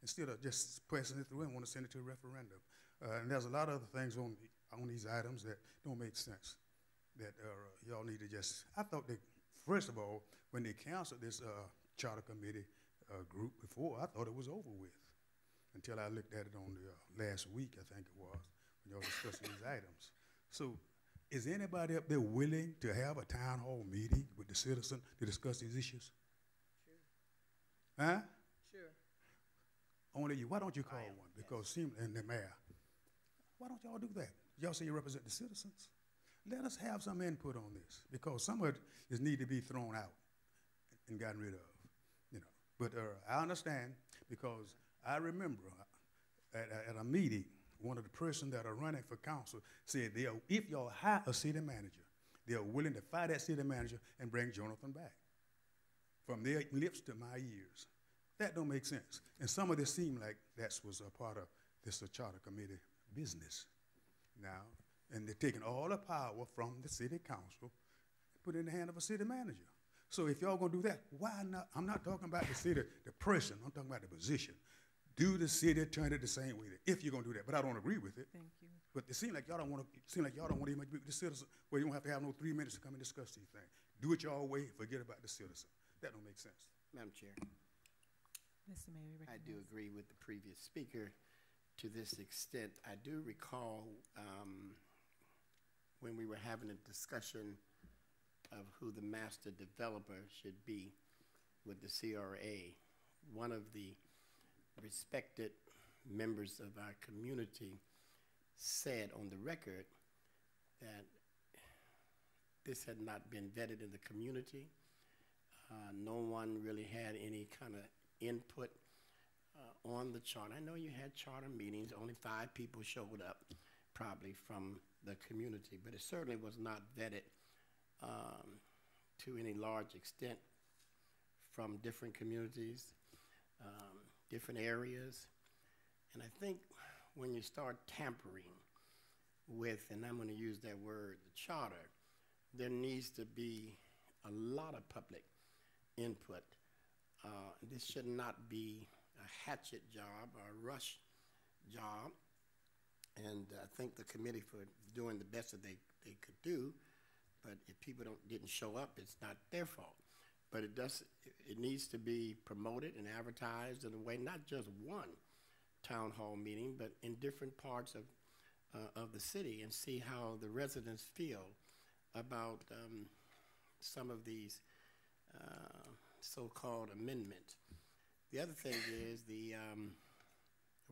instead of just pressing it through and want to send it to a referendum. And there's a lot of other things on these items that don't make sense, that y'all need to just, I thought that, first of all, when they canceled this charter committee group before, I thought it was over with. until I looked at it on the last week, I think it was, when y'all discussed these items. So is anybody up there willing to have a town hall meeting with the citizen to discuss these issues? Sure. Huh? Sure. Only you. Why don't you call one? Because and the mayor. Why don't y'all do that? Y'all say you represent the citizens. Let us have some input on this, because some of it is need to be thrown out and gotten rid of, you know. But I understand, because I remember at a meeting, one of the persons that are running for council said if y'all hire a city manager, they are willing to fire that city manager and bring Jonathan back. From their lips to my ears. That don't make sense. And some of this seemed like that was a part of this charter committee business now. And they're taking all the power from the city council and put it in the hand of a city manager. So if y'all gonna do that, why not? I'm not talking about the city, the person, I'm talking about the position. Do the city turn it the same way, if you're gonna do that, but I don't agree with it. Thank you. But it seems like y'all don't want to even meet with the citizens where you don't have to have no 3 minutes to come and discuss these things. Do it your way, forget about the citizen. That don't make sense. Madam Chair, Mr. Mayor, we I recognize. do agree with the previous speaker to this extent. I do recall when we were having a discussion of who the master developer should be with the CRA, one of the respected members of our community said on the record that this had not been vetted in the community. No one really had any kind of input on the charter. I know you had charter meetings, only 5 people showed up probably from the community, but it certainly was not vetted to any large extent from different communities, different areas. And I think when you start tampering with, and I'm going to use that word, the charter, there needs to be a lot of public input. This should not be a hatchet job or a rush job. And I thank the committee for doing the best that they could do. But if people didn't show up, it's not their fault. But it needs to be promoted and advertised in a way, not just one town hall meeting, but in different parts of the city, and see how the residents feel about some of these so-called amendments. The other thing is the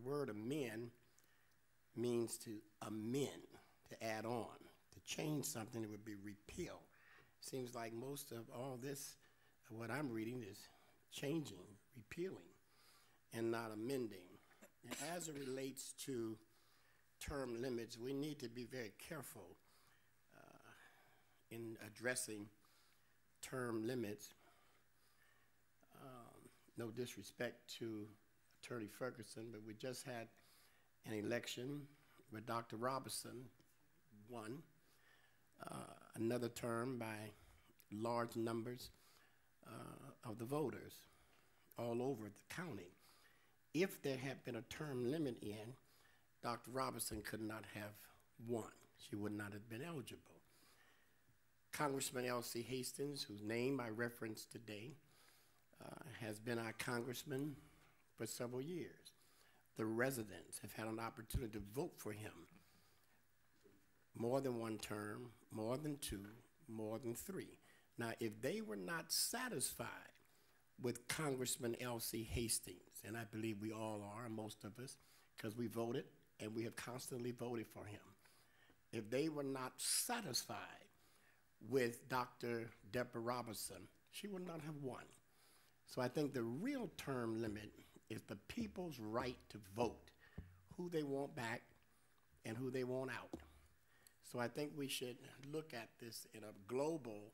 word amend means to amend, to add on, to change something that would be repeal. Seems like most of all this, what I'm reading, is changing, repealing, and not amending. And as it relates to term limits, we need to be very careful in addressing term limits. No disrespect to Attorney Ferguson, but we just had an election where Dr. Robinson won another term by large numbers of the voters all over the county. If there had been a term limit in, Dr. Robinson could not have won. She would not have been eligible. Congressman L.C. Hastings, whose name I referenced today, has been our congressman for several years. The residents have had an opportunity to vote for him more than one term, more than 2, more than 3. Now, if they were not satisfied with Congressman L.C. Hastings, and I believe we all are, most of us, because we voted and we have constantly voted for him. If they were not satisfied with Dr. Deborah Robinson, she would not have won. So I think the real term limit is the people's right to vote who they want back and who they want out. So I think we should look at this in a global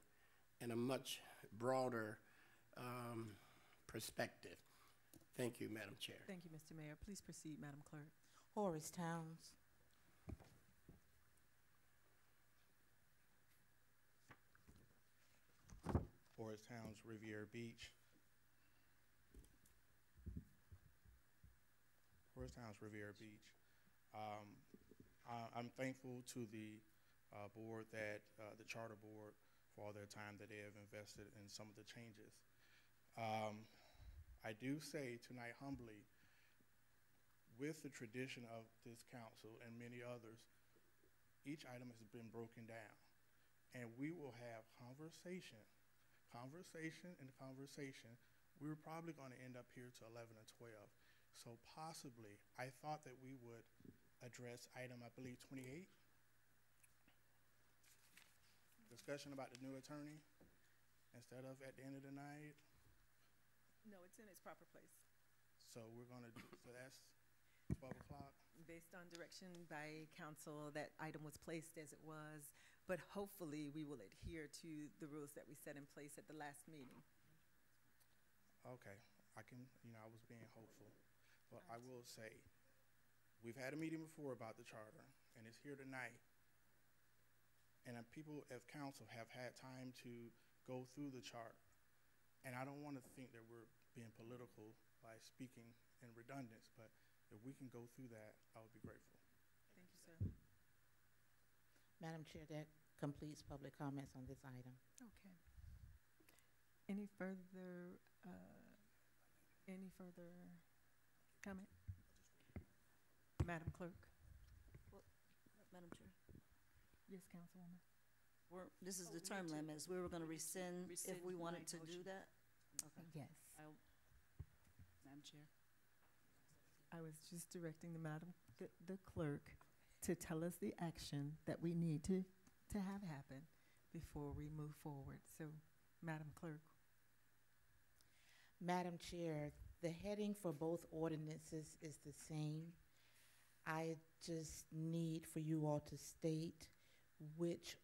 and a much broader perspective. Thank you, Madam Chair. Thank you, Mr. Mayor. Please proceed, Madam Clerk. Horace Towns. Horace Towns, Riviera Beach. Horace Towns, Riviera Beach. I'm thankful to the board, that the charter board, for all their time that they have invested in some of the changes. I do say tonight humbly with the tradition of this council and many others, each item has been broken down. And we will have conversation. We're probably going to end up here to 11 or 12. So possibly, I thought that we would address item, I believe, 28. Discussion about the new attorney instead of at the end of the night. No, it's in its proper place. So we're going to do, so that's 12 o'clock. Based on direction by council, that item was placed as it was, but hopefully we will adhere to the rules that we set in place at the last meeting. Okay, I was being hopeful. But I will say, we've had a meeting before about the charter, and it's here tonight. And people of council have had time to go through the charter. And I don't want to think that we're being political by speaking in redundance, but if we can go through that, I would be grateful. Thank you, sir. Madam Chair, that completes public comments on this item. Okay. Any further comment? Madam Clerk? Well, Madam Chair, Yes, Councilwoman. this is the term limits. We were going to rescind if we wanted to do that? Okay. Yes. Madam Chair. I was just directing the clerk to tell us the action that we need to have happen before we move forward. So, Madam Clerk. Madam Chair, the heading for both ordinances is the same. I just need for you all to state which,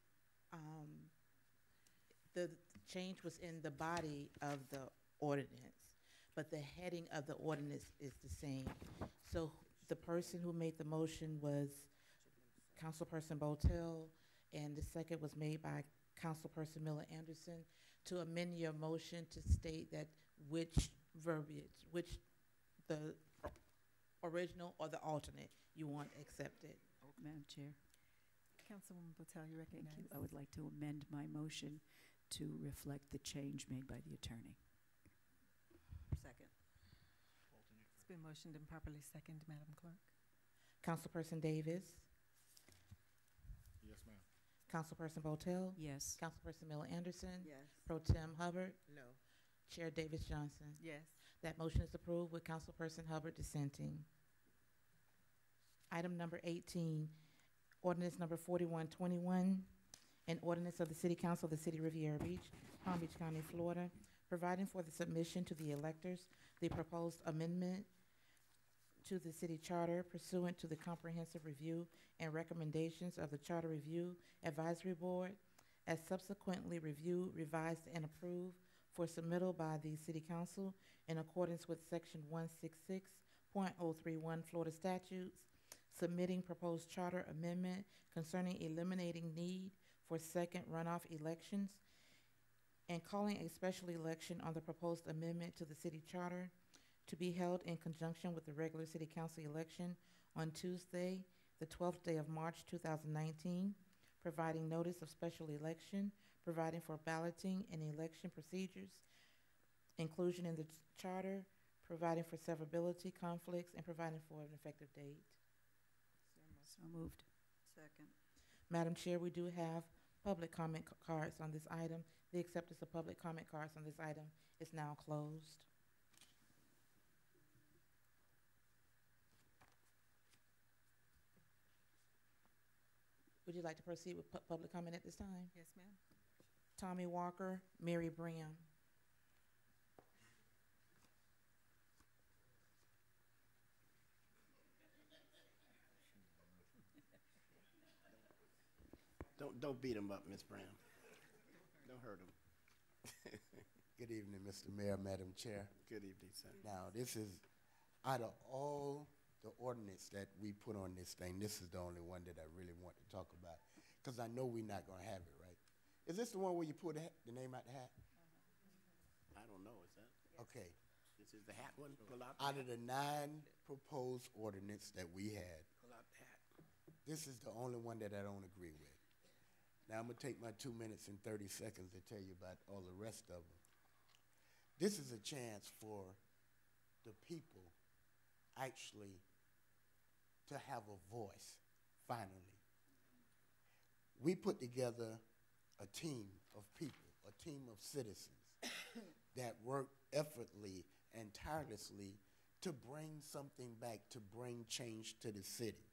the change was in the body of the ordinance, but the heading of the ordinance is the same. So the person who made the motion was Councilperson Botel, and the second was made by Councilperson Miller Anderson to amend your motion to state that which verbiage, which the original or the alternate you want accepted. Madam Chair. Councilwoman Botel, you recognize. Thank you. I would like to amend my motion to reflect the change made by the attorney. Second. It's been motioned and properly seconded, Madam Clerk. Councilperson Davis, Yes, ma'am. Councilperson Botel, Yes. Councilperson Miller Anderson, Yes. Pro Tem Hubbard, No. Chair Davis Johnson. Yes. That motion is approved with Councilperson Hubbard dissenting. Item number 18, ordinance number 4121, an ordinance of the City Council of the City of Riviera Beach, Palm Beach County, Florida, providing for the submission to the electors the proposed amendment to the city charter pursuant to the comprehensive review and recommendations of the Charter Review Advisory Board, as subsequently reviewed, revised, and approved for submittal by the City Council in accordance with Section 166.031 Florida statutes, submitting proposed charter amendment concerning eliminating need for second runoff elections, and calling a special election on the proposed amendment to the city charter to be held in conjunction with the regular city council election on Tuesday, the 12th day of March 2019, providing notice of special election, providing for balloting and election procedures, inclusion in the charter, providing for severability, conflicts, and providing for an effective date. So moved. Second. Madam Chair, we do have public comment cards on this item. The acceptance of public comment cards on this item is now closed. Would you like to proceed with public comment at this time? Yes, ma'am. Tommy Walker, Mary Bram. Don't beat him up, Ms. Brown. Don't hurt him. Good evening, Mr. Mayor, Madam Chair. Good evening, sir. Now, this is, out of all the ordinance that we put on this thing, this is the only one that I really want to talk about, because I know we're not going to have it, right? Is this the one where you pull the name out the hat? I don't know, is that? Okay. This is the hat one? Pull out the Out hat. of the 9 proposed ordinance that we had, Pull out the hat. this is the only one that I don't agree with. Now, I'm going to take my 2 minutes and 30 seconds to tell you about all the rest of them. This is a chance for the people actually to have a voice, finally. We put together a team of people, a team of citizens that work effortlessly and tirelessly to bring something back, to bring change to the city.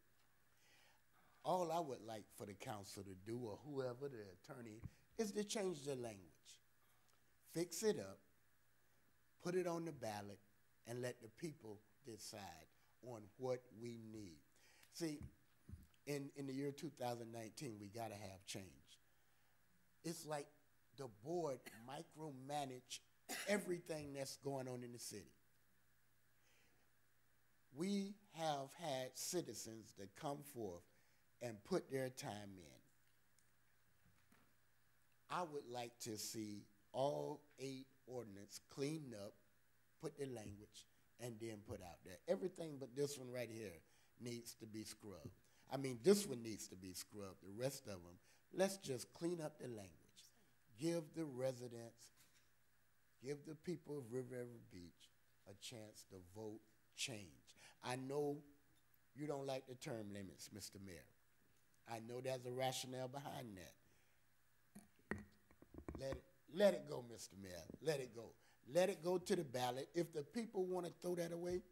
All I would like for the council to do, or whoever, the attorney, is to change the language. Fix it up, put it on the ballot, and let the people decide on what we need. See, in the year 2019, we gotta have change. It's like the board micromanage everything that's going on in the city. We have had citizens that come forth and put their time in. I would like to see all 8 ordinance cleaned up, put the language, and then put out there. Everything but this one right here needs to be scrubbed. I mean, this one needs to be scrubbed. The rest of them, let's just clean up the language. Give the residents, give the people of Riviera Beach a chance to vote change. I know you don't like the term limits, Mr. Mayor. I know there's a rationale behind that. Let it go, Mr. Mayor. Let it go. Let it go to the ballot. If the people want to throw that away,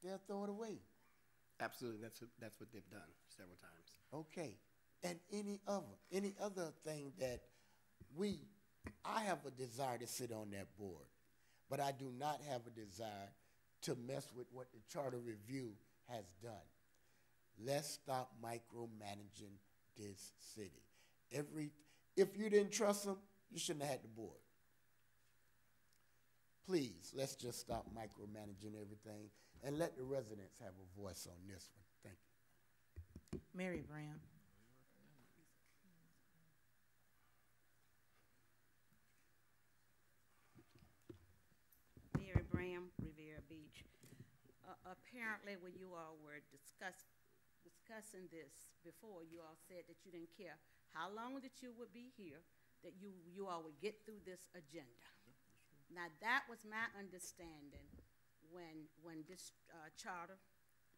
they'll throw it away. Absolutely, that's what they've done several times. Okay. And any other thing that I have a desire to sit on that board, but I do not have a desire to mess with what the Charter Review has done. Let's stop micromanaging this city. If you didn't trust them, you shouldn't have had the board. Please, let's just stop micromanaging everything and let the residents have a voice on this one. Thank you. Mary Brown. Mary Brown, Riviera Beach. Apparently, when you all were discussing this before, you all said that you didn't care how long that you would be here, that you all would get through this agenda. Now, that was my understanding when this charter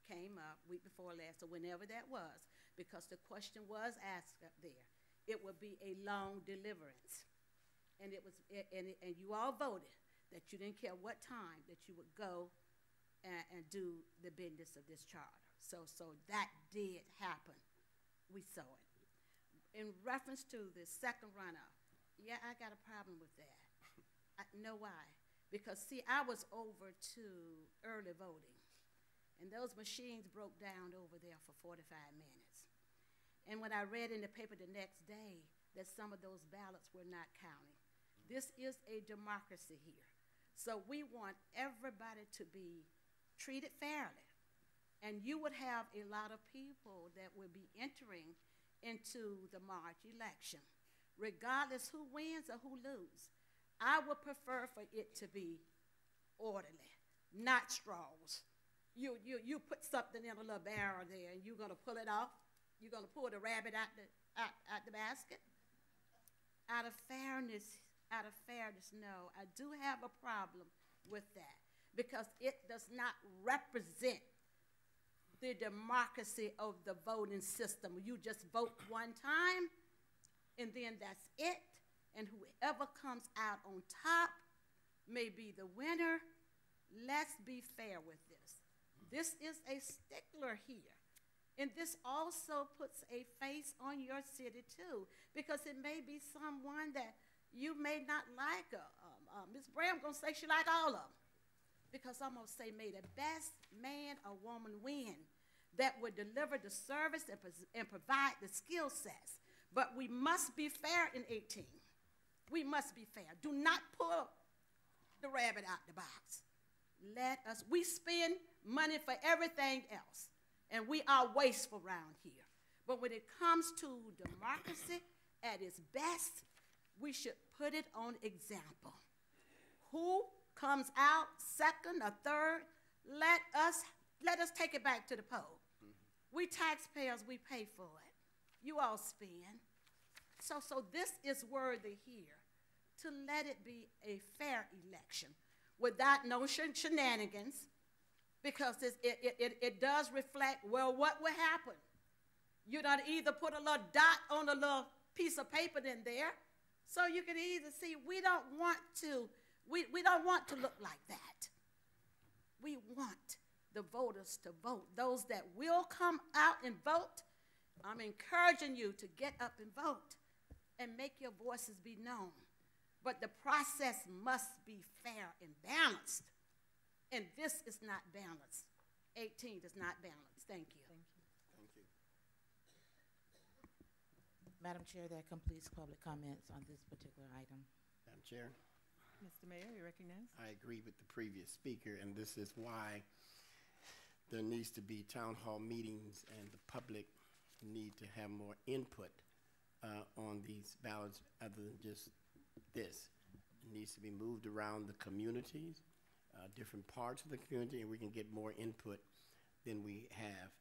came up week before last, or whenever that was, because the question was asked up there. It would be a long deliverance, and and you all voted that you didn't care what time that you would go and do the business of this charter. So that did happen. We saw it. In reference to the second runoff, yeah, I got a problem with that. I know why. Because, see, I was over to early voting, and those machines broke down over there for 45 minutes. And when I read in the paper the next day that some of those ballots were not counting, this is a democracy here. So we want everybody to be treated fairly. And you would have a lot of people that would be entering into the March election, regardless who wins or who loses. I would prefer for it to be orderly, not straws. You put something in a little barrel there, and you're going to pull it off. You're going to pull the rabbit out the basket. Out of fairness, no. I do have a problem with that because it does not represent the democracy of the voting system. You just vote one time, and then that's it. And whoever comes out on top may be the winner. Let's be fair with this. This is a stickler here. And this also puts a face on your city, too, because it may be someone that you may not like. Ms. Brown going to say she like all of them, because I'm going to say may the best man or woman win that would deliver the service and provide the skill sets. But we must be fair in 18. We must be fair. Do not pull the rabbit out the box. We spend money for everything else, and we are wasteful around here. But when it comes to democracy at its best, we should put it on example. Who comes out second or third, let us take it back to the poll. We taxpayers, we pay for it. You all spend. So this is worthy here to let it be a fair election without no shenanigans, because it does reflect, well, what will happen? You don't either put a little dot on a little piece of paper in there, so you can easily see we don't want to look like that. We want the voters to vote. Those that will come out and vote, I'm encouraging you to get up and vote and make your voices be known. But the process must be fair and balanced. And this is not balanced. 18 is not balanced. Thank you. Thank you. Madam Chair, that completes public comments on this particular item. Madam Chair, Mr. Mayor, you recognize? I agree with the previous speaker, and this is why there needs to be town hall meetings, and the public need to have more input on these ballots other than just this. It needs to be moved around the communities, different parts of the community, and we can get more input than we have.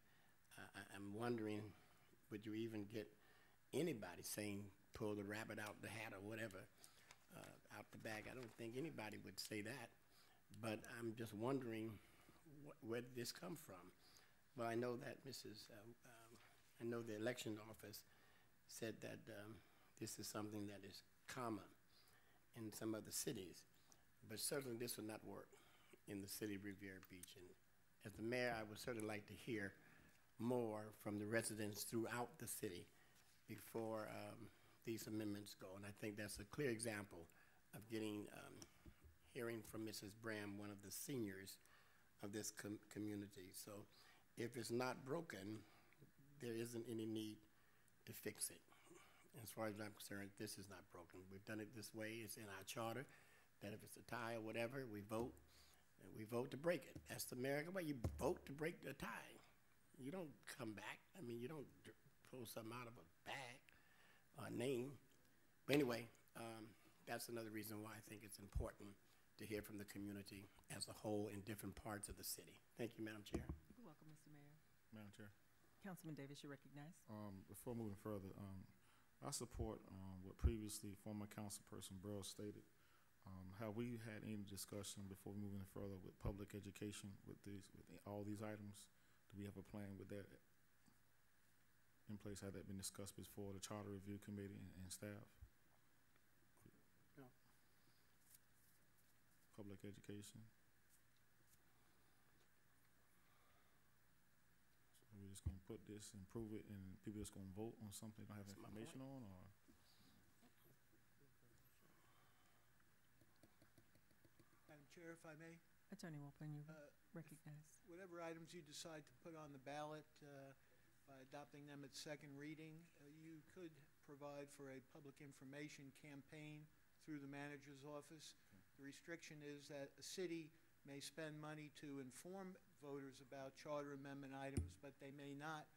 I'm wondering, would you even get anybody saying pull the rabbit out the hat or whatever out the bag? I don't think anybody would say that, but I'm just wondering where did this come from? Well, I know that I know the election office said that this is something that is common in some other cities, but certainly this would not work in the city of Riviera Beach. And as the mayor, I would certainly like to hear more from the residents throughout the city before these amendments go. And I think that's a clear example of getting, hearing from Mrs. Bram, one of the seniors of this community. So if it's not broken, there isn't any need to fix it. As far as I'm concerned, this is not broken. We've done it this way. It's in our charter that if it's a tie or whatever, we vote, and we vote to break it. That's the American way. You vote to break the tie. You don't come back. I mean, you don't pull something out of a bag or a name. But anyway, that's another reason why I think it's important to hear from the community as a whole in different parts of the city. Thank you, Madam Chair. You're welcome, Mr. Mayor. Madam Chair. Councilman Davis, you recognize? Before moving further, I support what previously former councilperson Burrow stated. Have we had any discussion before moving further with public education with all these items? Do we have a plan with that in place? Had that been discussed before the Charter Review Committee and staff? No. Public education. So we're just gonna put this and prove it, and people just gonna vote on something they don't have information on, or? Madam Chair, if I may, Attorney Walpin, you recognize? whatever items you decide to put on the ballot, by adopting them at second reading, you could provide for a public information campaign through the manager's office. The restriction is that a city may spend money to inform voters about charter amendment items, but they may not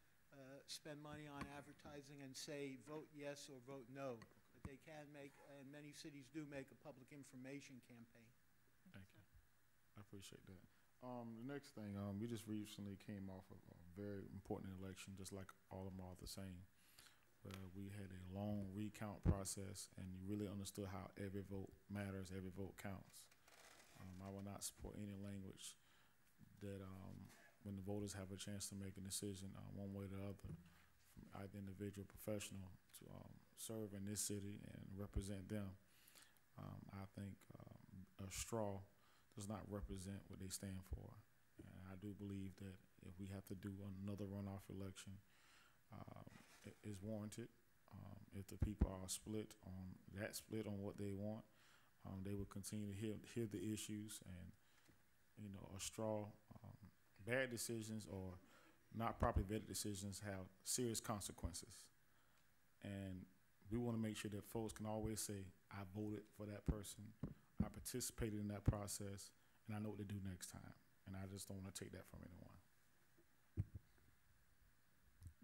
spend money on advertising and say vote yes or vote no. But they can make, and many cities do make, a public information campaign. Thank you. I appreciate that. The next thing, we just recently came off of a very important election, just like all of them are the same. We had a long recount process, and you really understood how every vote matters, every vote counts. I will not support any language that when the voters have a chance to make a decision one way or the other, from either individual or professional, to serve in this city and represent them. I think a straw does not represent what they stand for. And I do believe that if we have to do another runoff election, it is warranted. If the people are split on what they want, they will continue to hear the issues, and a straw, bad decisions or not properly vetted decisions have serious consequences. And we want to make sure that folks can always say, I voted for that person, I participated in that process, and I know what to do next time. And I just don't want to take that from anyone.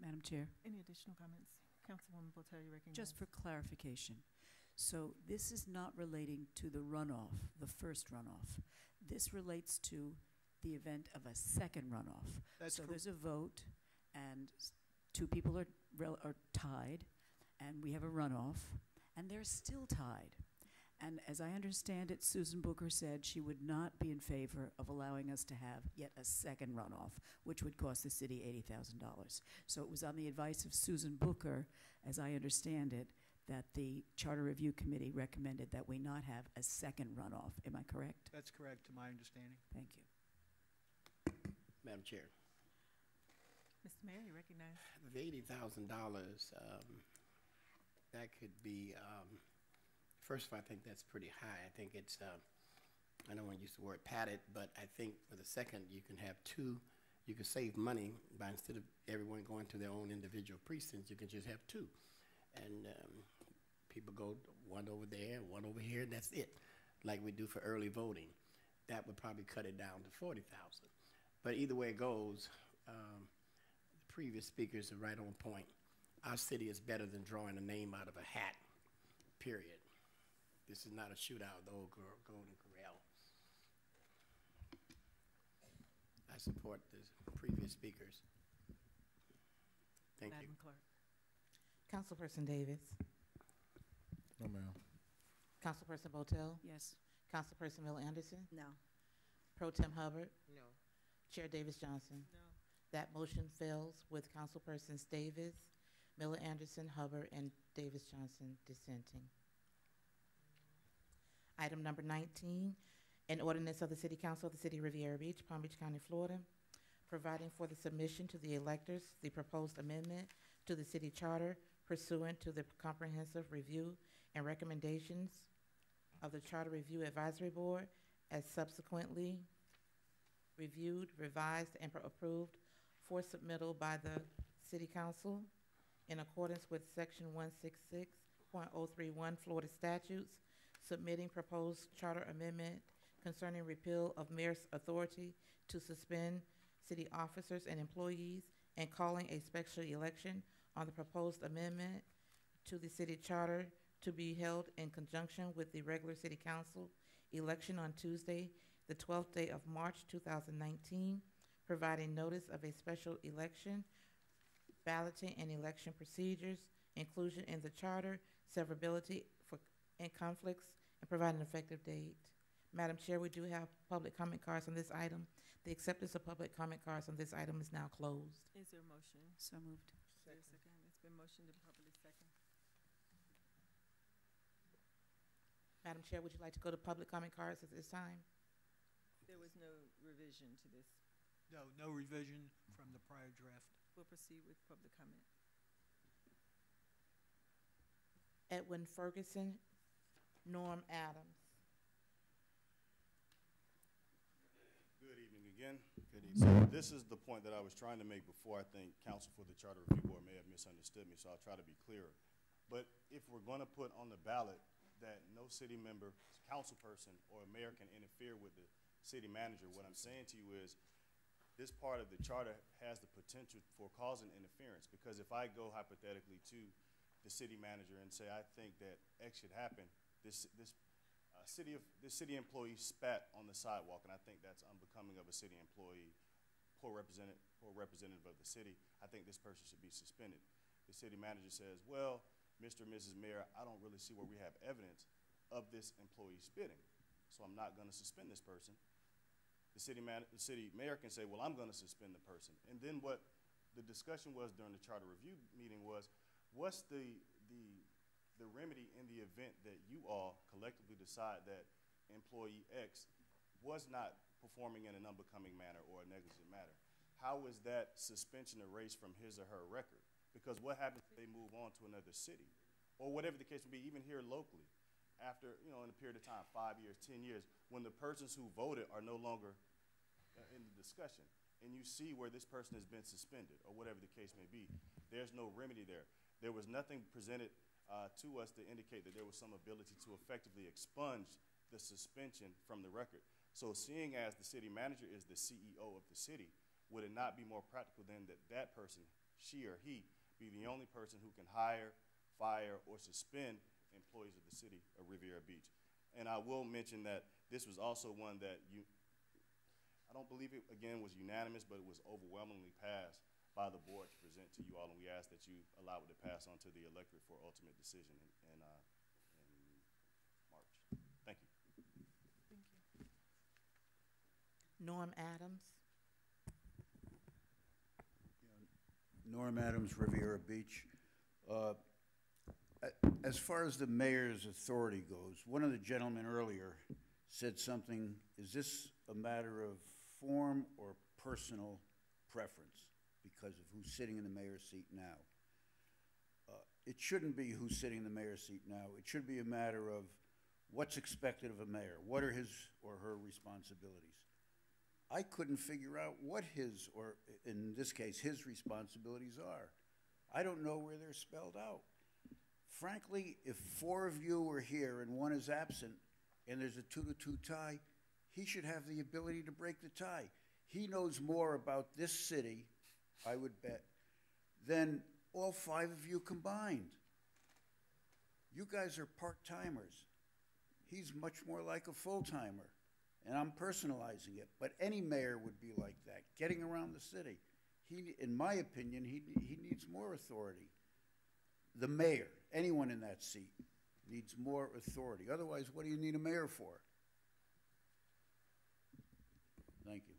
Madam Chair. Any additional comments? Councilwoman Botel, you recognize? Just for clarification. So this is not relating to the runoff, the first runoff. This relates to the event of a second runoff. So there's a vote, and two people are tied, and we have a runoff, and they're still tied. And as I understand it, Susan Booker said she would not be in favor of allowing us to have yet a second runoff, which would cost the city $80,000. So it was on the advice of Susan Booker, as I understand it, that the Charter Review Committee recommended that we not have a second runoff. Am I correct? That's correct, to my understanding. Thank you. Madam Chair. Mr. Mayor, you recognize. The $80,000, that could be, first of all, I think that's pretty high. I think it's, I don't want to use the word padded, but I think for the second, you can have two. You can save money by, instead of everyone going to their own individual precincts, you can just have two. And people go one over there, one over here, and that's it, like we do for early voting. That would probably cut it down to 40,000. But either way it goes, the previous speakers are right on point. Our city is better than drawing a name out of a hat, period. This is not a shootout of the old Golden Corral. I support the previous speakers. Thank you. Madam Clerk. Councilperson Davis. No, ma'am. Councilperson Botel. Yes. Councilperson Miller Anderson. No. Pro Tem Hubbard. No. Chair Davis Johnson. No. That motion fails with Councilpersons Davis, Miller Anderson, Hubbard, and Davis Johnson dissenting. Item number 19, an ordinance of the City Council of the City of Riviera Beach, Palm Beach County, Florida, providing for the submission to the electors the proposed amendment to the city charter pursuant to the comprehensive review and recommendations of the Charter Review Advisory Board as subsequently reviewed, revised, and approved for submittal by the City Council in accordance with Section 166.031 Florida statutes, submitting proposed charter amendment concerning repeal of mayor's authority to suspend city officers and employees, and calling a special election on the proposed amendment to the city charter to be held in conjunction with the regular city council election on Tuesday, the 12th day of March 2019, providing notice of a special election, balloting and election procedures, inclusion in the charter, severability and conflicts, and provide an effective date. Madam Chair, we do have public comment cards on this item. The acceptance of public comment cards on this item is now closed. Is there a motion? So moved. Is there a second? It's been motioned and properly second. Madam Chair, would you like to go to public comment cards at this time? There was no revision to this. No, no revision from the prior draft. We'll proceed with public comment. Edwin Ferguson, Norm Adams. Good evening again. Good evening. So this is the point that I was trying to make before. I think counsel for the Charter Review Board may have misunderstood me, so I'll try to be clearer. But if we're going to put on the ballot that no city member, council person, or mayor can interfere with the city manager, what I'm saying to you is this part of the charter has the potential for causing interference, because if I go hypothetically to the city manager and say, I think that X should happen, this city employee spat on the sidewalk, and I think that's unbecoming of a city employee, poor representative of the city, I think this person should be suspended. The city manager says, well, Mr. and Mrs. Mayor, I don't really see where we have evidence of this employee spitting, so I'm not going to suspend this person. The city mayor can say, well, I'm going to suspend the person. And then what the discussion was during the charter review meeting was, what's the remedy in the event that you all collectively decide that employee X was not performing in an unbecoming manner or a negligent manner? How is that suspension erased from his or her record? Because what happens if they move on to another city? Or whatever the case would be, even here locally, after, in a period of time, 5 years, 10 years, when the persons who voted are no longer in the discussion, and you see where this person has been suspended, or whatever the case may be, there's no remedy there. There was nothing presented to us to indicate that there was some ability to effectively expunge the suspension from the record. So seeing as the city manager is the CEO of the city, would it not be more practical then that that person, she or he, be the only person who can hire, fire, or suspend employees of the city of Riviera Beach? And I will mention that this was also one that I don't believe it, again, was unanimous, but it was overwhelmingly passed by the board to present to you all, and we ask that you allow it to pass on to the electorate for ultimate decision in March. Norm Adams. Norm Adams, Riviera Beach. As far as the mayor's authority goes, one of the gentlemen earlier said something, is this a matter of form or personal preference because of who's sitting in the mayor's seat now? It shouldn't be who's sitting in the mayor's seat now. It should be a matter of what's expected of a mayor. What are his or her responsibilities? I couldn't figure out what his, or in this case, his responsibilities are. I don't know where they're spelled out. Frankly, if 4 of you were here and 1 is absent and there's a 2-2 tie, he should have the ability to break the tie. He knows more about this city, I would bet, than all 5 of you combined. You guys are part-timers. He's much more like a full-timer, and I'm personalizing it, but any mayor would be like that, getting around the city. He, in my opinion, he needs more authority. The mayor, anyone in that seat, needs more authority. Otherwise, what do you need a mayor for? Thank you.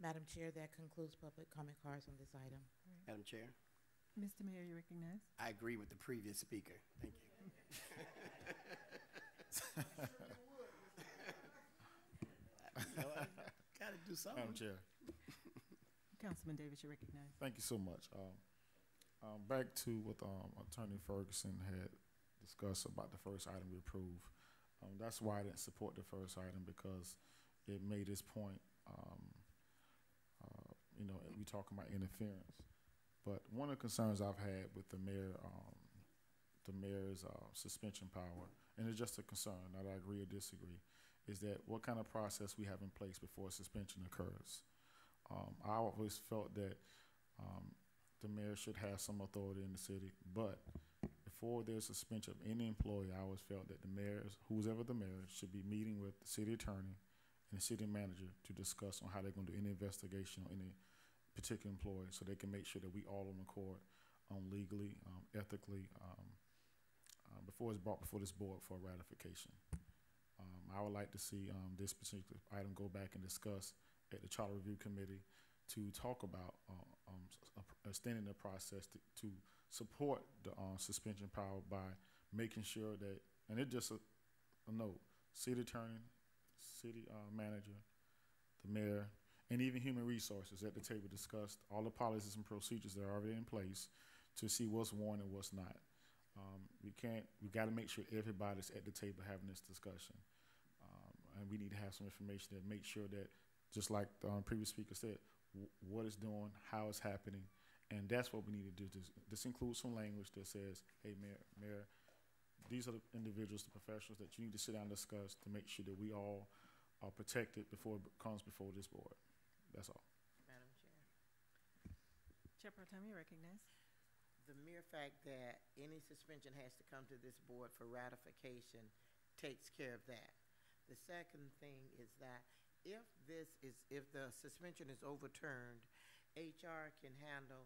Madam Chair, that concludes public comment cards on this item. Madam Chair, Mr. Mayor, you recognize? I agree with the previous speaker. Thank you. Got to do something. Madam Chair. Councilman Davis, you recognize? Thank you so much. Back to what Attorney Ferguson had discussed about the first item we approved. That's why I didn't support the first item, because it made this point, you know, we talking about interference. But one of the concerns I've had with the mayor's suspension power, and it's just a concern, not I agree or disagree, is that what kind of process we have in place before suspension occurs. I always felt that the mayor should have some authority in the city, but before there's suspension of any employee, I always felt that the mayors, who's ever the mayor, should be meeting with the city attorney and the city manager to discuss on how they're going to do any investigation on any particular employee, so they can make sure that we all on accord legally, ethically, before it's brought before this board for ratification. I would like to see this particular item go back and discuss at the Charter Review Committee to talk about extending the process to support the suspension power by making sure that, and it's just a note, city attorney, city manager, the mayor, and even human resources at the table discussed all the policies and procedures that are already in place to see what's warranted and what's not. We got to make sure everybody's at the table having this discussion. And we need to have some information that make sure that, just like the previous speaker said, what it's doing, how it's happening, and that's what we need to do. This includes some language that says, hey, Mayor, these are the individuals, the professionals that you need to sit down and discuss to make sure that we all are protected before it comes before this board. That's all. Madam Chair. Chair Pro Tem, you recognize? The mere fact that any suspension has to come to this board for ratification takes care of that. The second thing is that if the suspension is overturned, HR can handle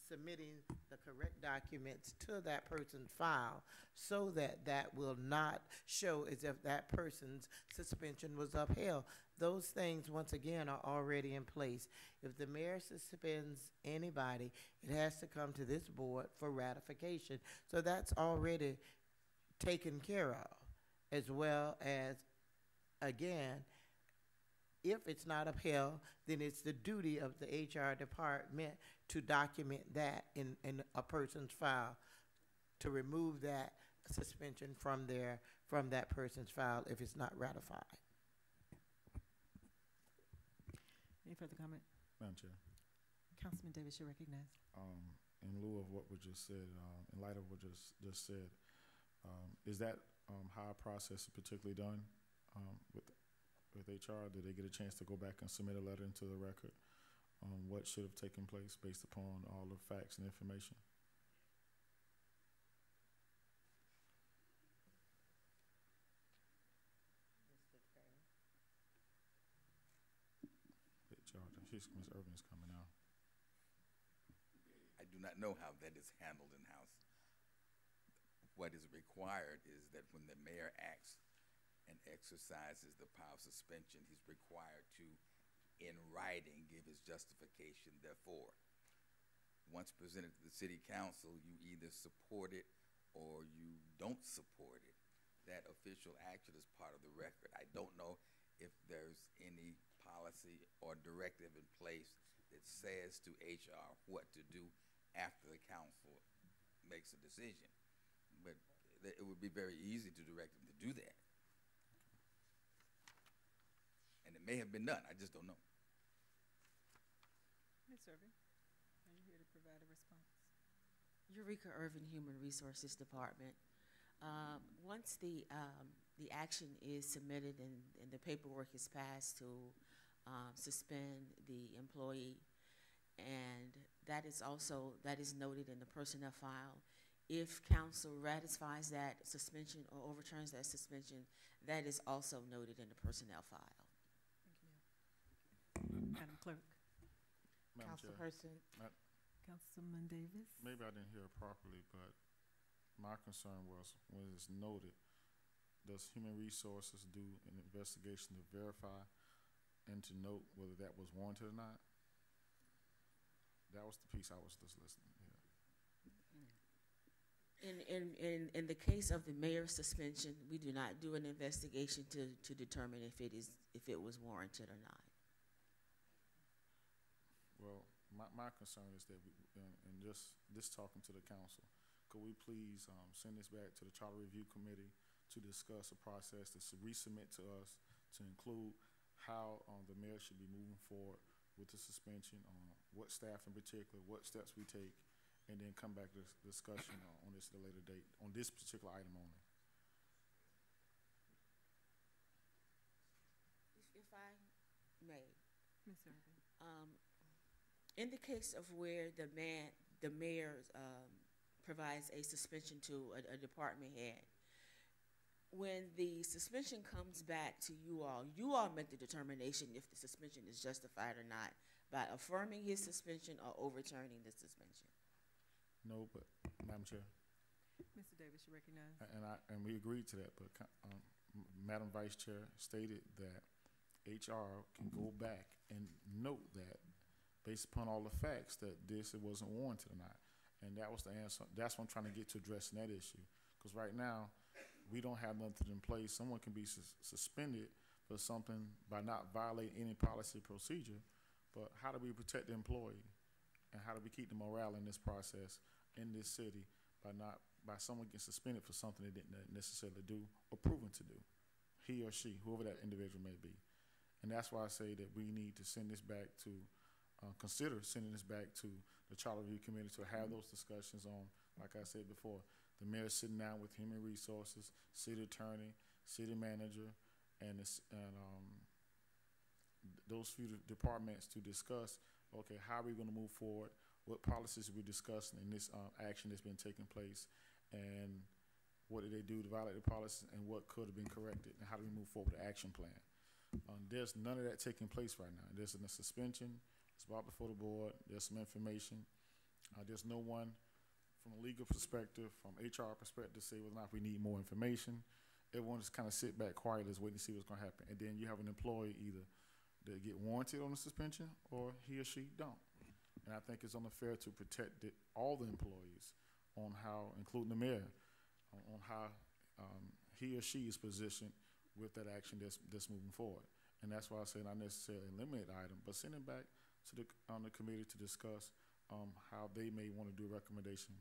submitting the correct documents to that person's file so that that will not show as if that person's suspension was upheld. Those things, once again, are already in place. If the mayor suspends anybody, it has to come to this board for ratification. So that's already taken care of, as well as, again, if it's not upheld, then it's the duty of the HR department to document that in a person's file, to remove that suspension from that person's file if it's not ratified. Any further comment? Madam Chair. Councilman Davis, you recognize? In lieu of what was just said, in light of what just said, is that how a process is particularly done with HR? Did they get a chance to go back and submit a letter into the record on what should have taken place based upon all the facts and information? Ms. Irvin is coming out. I do not know how that is handled in-house. What is required is that when the mayor acts and exercises the power of suspension, he's required to, in writing, give his justification therefor. Once presented to the city council, you either support it or you don't support it. That official action is part of the record. I don't know if there's any policy or directive in place that says to HR what to do after the council makes a decision. But it would be very easy to direct them to do that. And it may have been done, I just don't know. Ms. Irving, are you here to provide a response? Eureka Irvin Human Resources Department. Once the action is submitted and the paperwork is passed to suspend the employee, and that is noted in the personnel file. If council ratifies that suspension or overturns that suspension, that is also noted in the personnel file. Thank you, Madam Clerk. Madam Chair, Councilperson. Councilman Davis. maybe I didn't hear it properly, but my concern was when it's noted, does Human Resources do an investigation to verify and to note whether that was warranted or not? That was the piece I was just listening to. In the case of the mayor's suspension, we do not do an investigation to determine if it was warranted or not. Well, my concern is that and just talking to the council, could we please send this back to the Charter Review Committee to discuss a process to resubmit to us to include how the mayor should be moving forward with the suspension, what staff in particular, what steps we take, and then come back to this discussion on this at a later date, on this particular item only. If I may. Ms. Irving. In the case of where the mayor provides a suspension to a department head, when the suspension comes back to you all make the determination if the suspension is justified or not by affirming his suspension or overturning the suspension. No, but Madam Chair. Mr. Davis, you recognize. And we agreed to that, but Madam Vice Chair stated that HR can go back and note that based upon all the facts that it wasn't warranted or not. And that was the answer. That's what I'm trying to get to addressing that issue. Because right now, we don't have nothing in place. Someone can be suspended for something by not violating any policy or procedure, but how do we protect the employee? And how do we keep the morale in this process in this city by someone getting suspended for something they didn't necessarily do or proven to do, he or she, whoever that individual may be. And that's why I say that we need to send this back to, consider sending this back to the Charter Review Committee to have those discussions on, like I said before, the mayor sitting down with Human Resources, city attorney, city manager, and those few departments to discuss, okay, how are we going to move forward, what policies we're discussing in this action that's been taking place, and what did they do to violate the policies, and what could have been corrected, and how do we move forward with the action plan. There's none of that taking place right now. There's a suspension. It's brought before the board. There's some information. There's no one from a legal perspective, from HR perspective, to say whether or not we need more information. Everyone just kind of sit back quietly, just waiting to see what's going to happen. And then you have an employee either that get warranted on the suspension or he or she don't. And I think it's only fair to protect all the employees on how, including the mayor, on how he or she is positioned with that action that's moving forward. And that's why I say not necessarily eliminate the item, but send it back to the committee to discuss how they may want to do a recommendation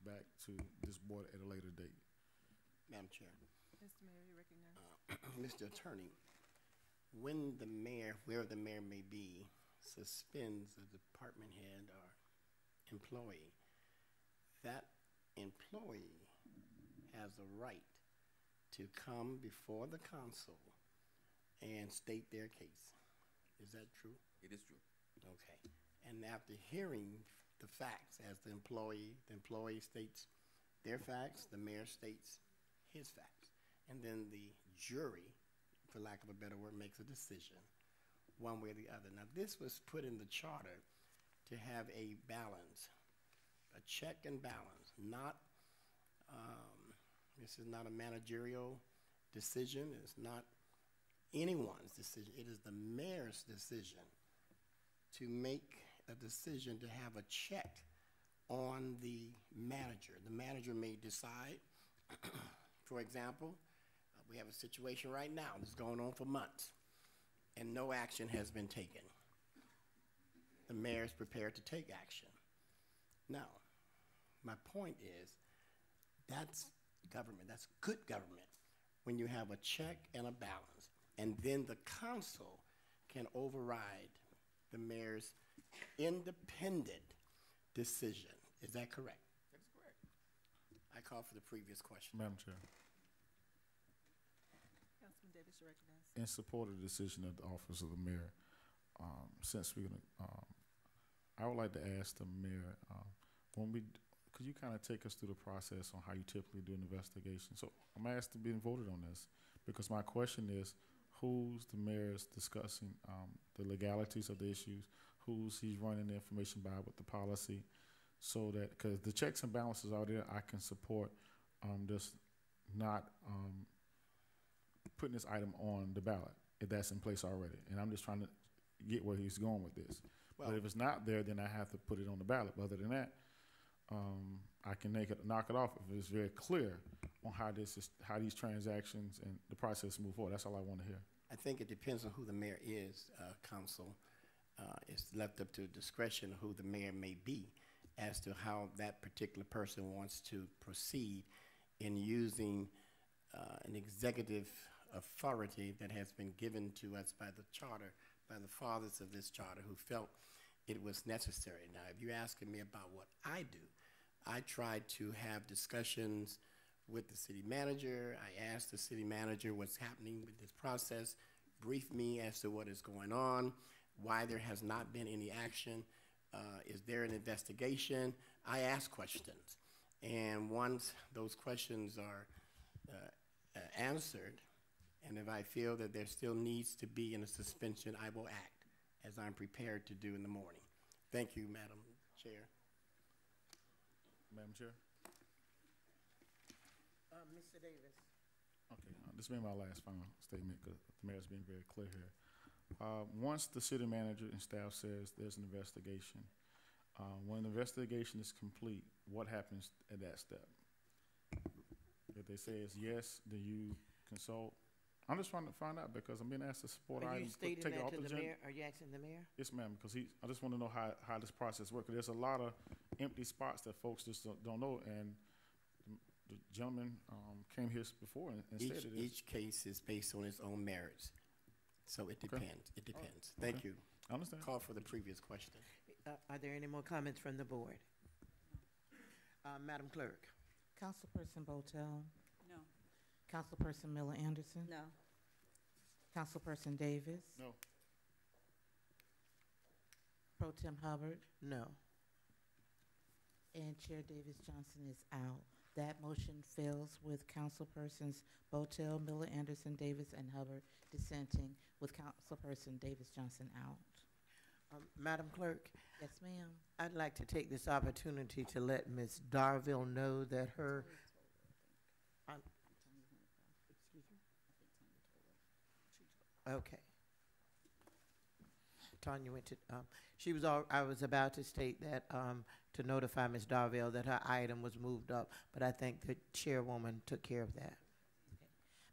back to this board at a later date. Madam Chair. Mr. Mayor, you recognize. Mr. Attorney, when the mayor, wherever the mayor may be, suspends a department head or employee, that employee has a right to come before the council and state their case. Is that true? It is true. Okay. And after hearing the facts, as the employee states their facts, the mayor states his facts, and then the jury, for lack of a better word, makes a decision one way or the other. Now, this was put in the charter to have a balance, a check and balance, not, this is not a managerial decision. It's not anyone's decision. It is the mayor's decision to make a decision to have a check on the manager. The manager may decide, for example, we have a situation right now that's going on for months, and no action has been taken. The mayor is prepared to take action. Now, my point is, that's government. That's good government when you have a check and a balance, and then the council can override the mayor's independent decision. Is that correct? That's correct. I call for the previous question. Madam Chair, Councilman Davis, you're recognized. in support of the decision of the office of the mayor, since we're gonna, I would like to ask the mayor, could you kind of take us through the process on how you typically do an investigation? So I'm asked to be voted on this because my question is, who's the mayor's discussing the legalities of the issues? Who's he's running the information by with the policy? So that, because the checks and balances out there, I can support just not putting this item on the ballot if that's in place already. And I'm just trying to get where he's going with this. Well, but if it's not there, then I have to put it on the ballot. But other than that, I can knock it off if it's very clear on how these transactions and the process move forward. That's all I want to hear. I think it depends on who the mayor is, council. It's left up to discretion of who the mayor may be as to how that particular person wants to proceed in using an executive authority that has been given to us by the charter, by the fathers of this charter who felt it was necessary. Now, if you're asking me about what I do, I try to have discussions with the city manager. I ask the city manager what's happening with this process, brief me as to what is going on, why there has not been any action, is there an investigation? I ask questions, and once those questions are answered, and if I feel that there still needs to be in a suspension, I will act, as I'm prepared to do in the morning. Thank you, Madam Chair. Madam Chair? Mr. Davis. Okay, this will be my last final statement because the mayor's being very clear here. Once the city manager and staff says there's an investigation, when the investigation is complete, what happens at that step? If they say it's yes, then you consult. I'm just trying to find out because I'm being asked to support Are you items. stating take it that off to the agenda. mayor? Are you asking the mayor? Yes, ma'am, because I just want to know how this process works. There's a lot of empty spots that folks just don't know, and the gentleman came here before and said it is. Each case is based on its own merits, so it depends. It depends. Thank you. I understand. Call for the previous question. Are there any more comments from the board? Madam Clerk. Councilperson Botel, No. Councilperson Miller Anderson, No. Councilperson Davis, No. Pro Tem Hubbard, No. and Chair Davis Johnson is out. That motion fails with Councilpersons Botel, Miller Anderson, Davis, and Hubbard dissenting, with Councilperson Davis Johnson out. Madam Clerk, Yes, ma'am. I'd like to take this opportunity to let Ms. Darville know that her, excuse me? Okay. Tanya went to, I was about to state that, to notify Ms. Darville that her item was moved up, but I think the chairwoman took care of that.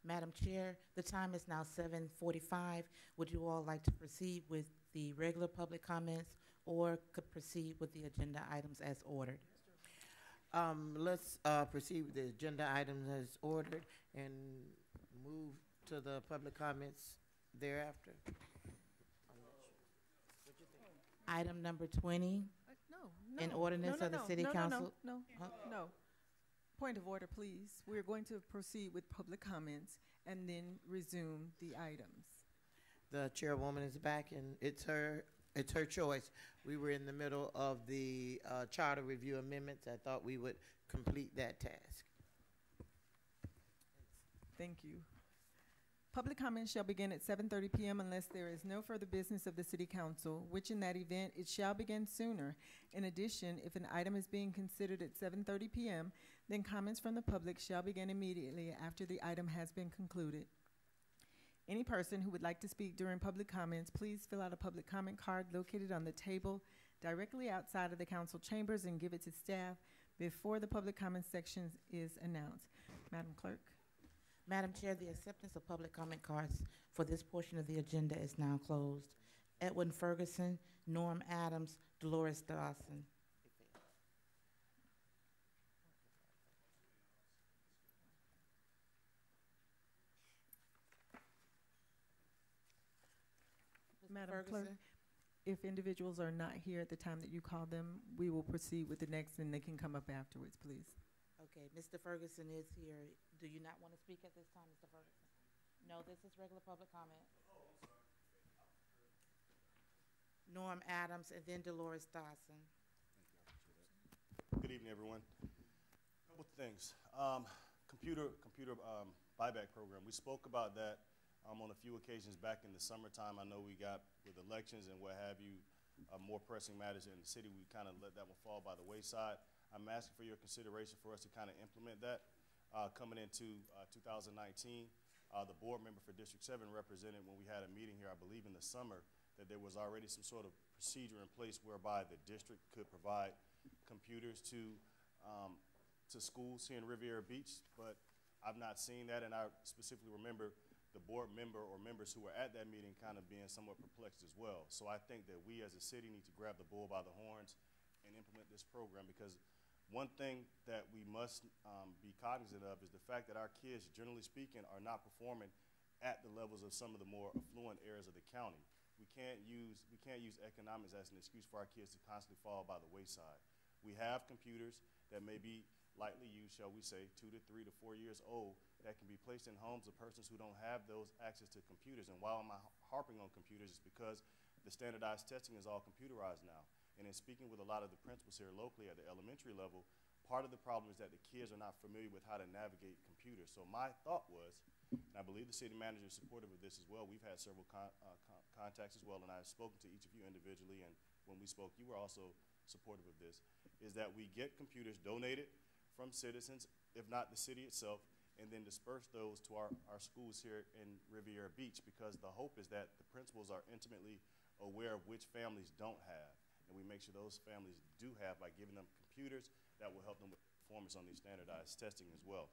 Madam Chair, the time is now 7:45. Would you all like to proceed with the regular public comments or could proceed with the agenda items as ordered? Let's proceed with the agenda items as ordered and move to the public comments thereafter. Item number 20, No. An ordinance of the City Council. No. Point of order, please. We're going to proceed with public comments and then resume the items. The chairwoman is back, and it's her choice. We were in the middle of the charter review amendments. I thought we would complete that task. Thank you. Public comment shall begin at 7:30 p.m. unless there is no further business of the City Council, which in that event, it shall begin sooner. In addition, if an item is being considered at 7:30 p.m., then comments from the public shall begin immediately after the item has been concluded. Any person who would like to speak during public comments, please fill out a public comment card located on the table directly outside of the council chambers and give it to staff before the public comment section is announced. Madam Clerk. Madam Chair, the acceptance of public comment cards for this portion of the agenda is now closed. Edwin Ferguson, Norm Adams, Dolores Dawson. Madam Ferguson? Clerk, if individuals are not here at the time that you call them, we will proceed with the next and they can come up afterwards, please. Okay, Mr. Ferguson is here. Do you not want to speak at this time, Mr. Ferguson? No, this is regular public comment. Norm Adams and then Dolores Dawson. Good evening, everyone. A couple of things. Computer buyback program. We spoke about that on a few occasions back in the summertime. I know we got, with elections and what have you, more pressing matters in the city, we kind of let that one fall by the wayside. I'm asking for your consideration for us to kind of implement that coming into 2019. The board member for District 7 represented when we had a meeting here, I believe in the summer, that there was already some sort of procedure in place whereby the district could provide computers to schools here in Riviera Beach, but I've not seen that, and I specifically remember the board member or members who were at that meeting kind of being somewhat perplexed as well. So I think that we as a city need to grab the bull by the horns and implement this program, because one thing that we must be cognizant of is the fact that our kids, generally speaking, are not performing at the levels of some of the more affluent areas of the county. We can't use economics as an excuse for our kids to constantly fall by the wayside. We have computers that may be lightly used, shall we say, 2 to 3 to 4 years old, that can be placed in homes of persons who don't have those access to computers. And why am I harping on computers? It's because the standardized testing is all computerized now. And in speaking with a lot of the principals here locally at the elementary level, part of the problem is that the kids are not familiar with how to navigate computers. So my thought was, and I believe the city manager is supportive of this as well, we've had several contacts as well, and I've spoken to each of you individually, and when we spoke, you were also supportive of this, is that we get computers donated from citizens, if not the city itself, and then disperse those to our schools here in Riviera Beach, because the hope is that the principals are intimately aware of which families don't have, and we make sure those families do have by giving them computers that will help them with performance on these standardized testing as well.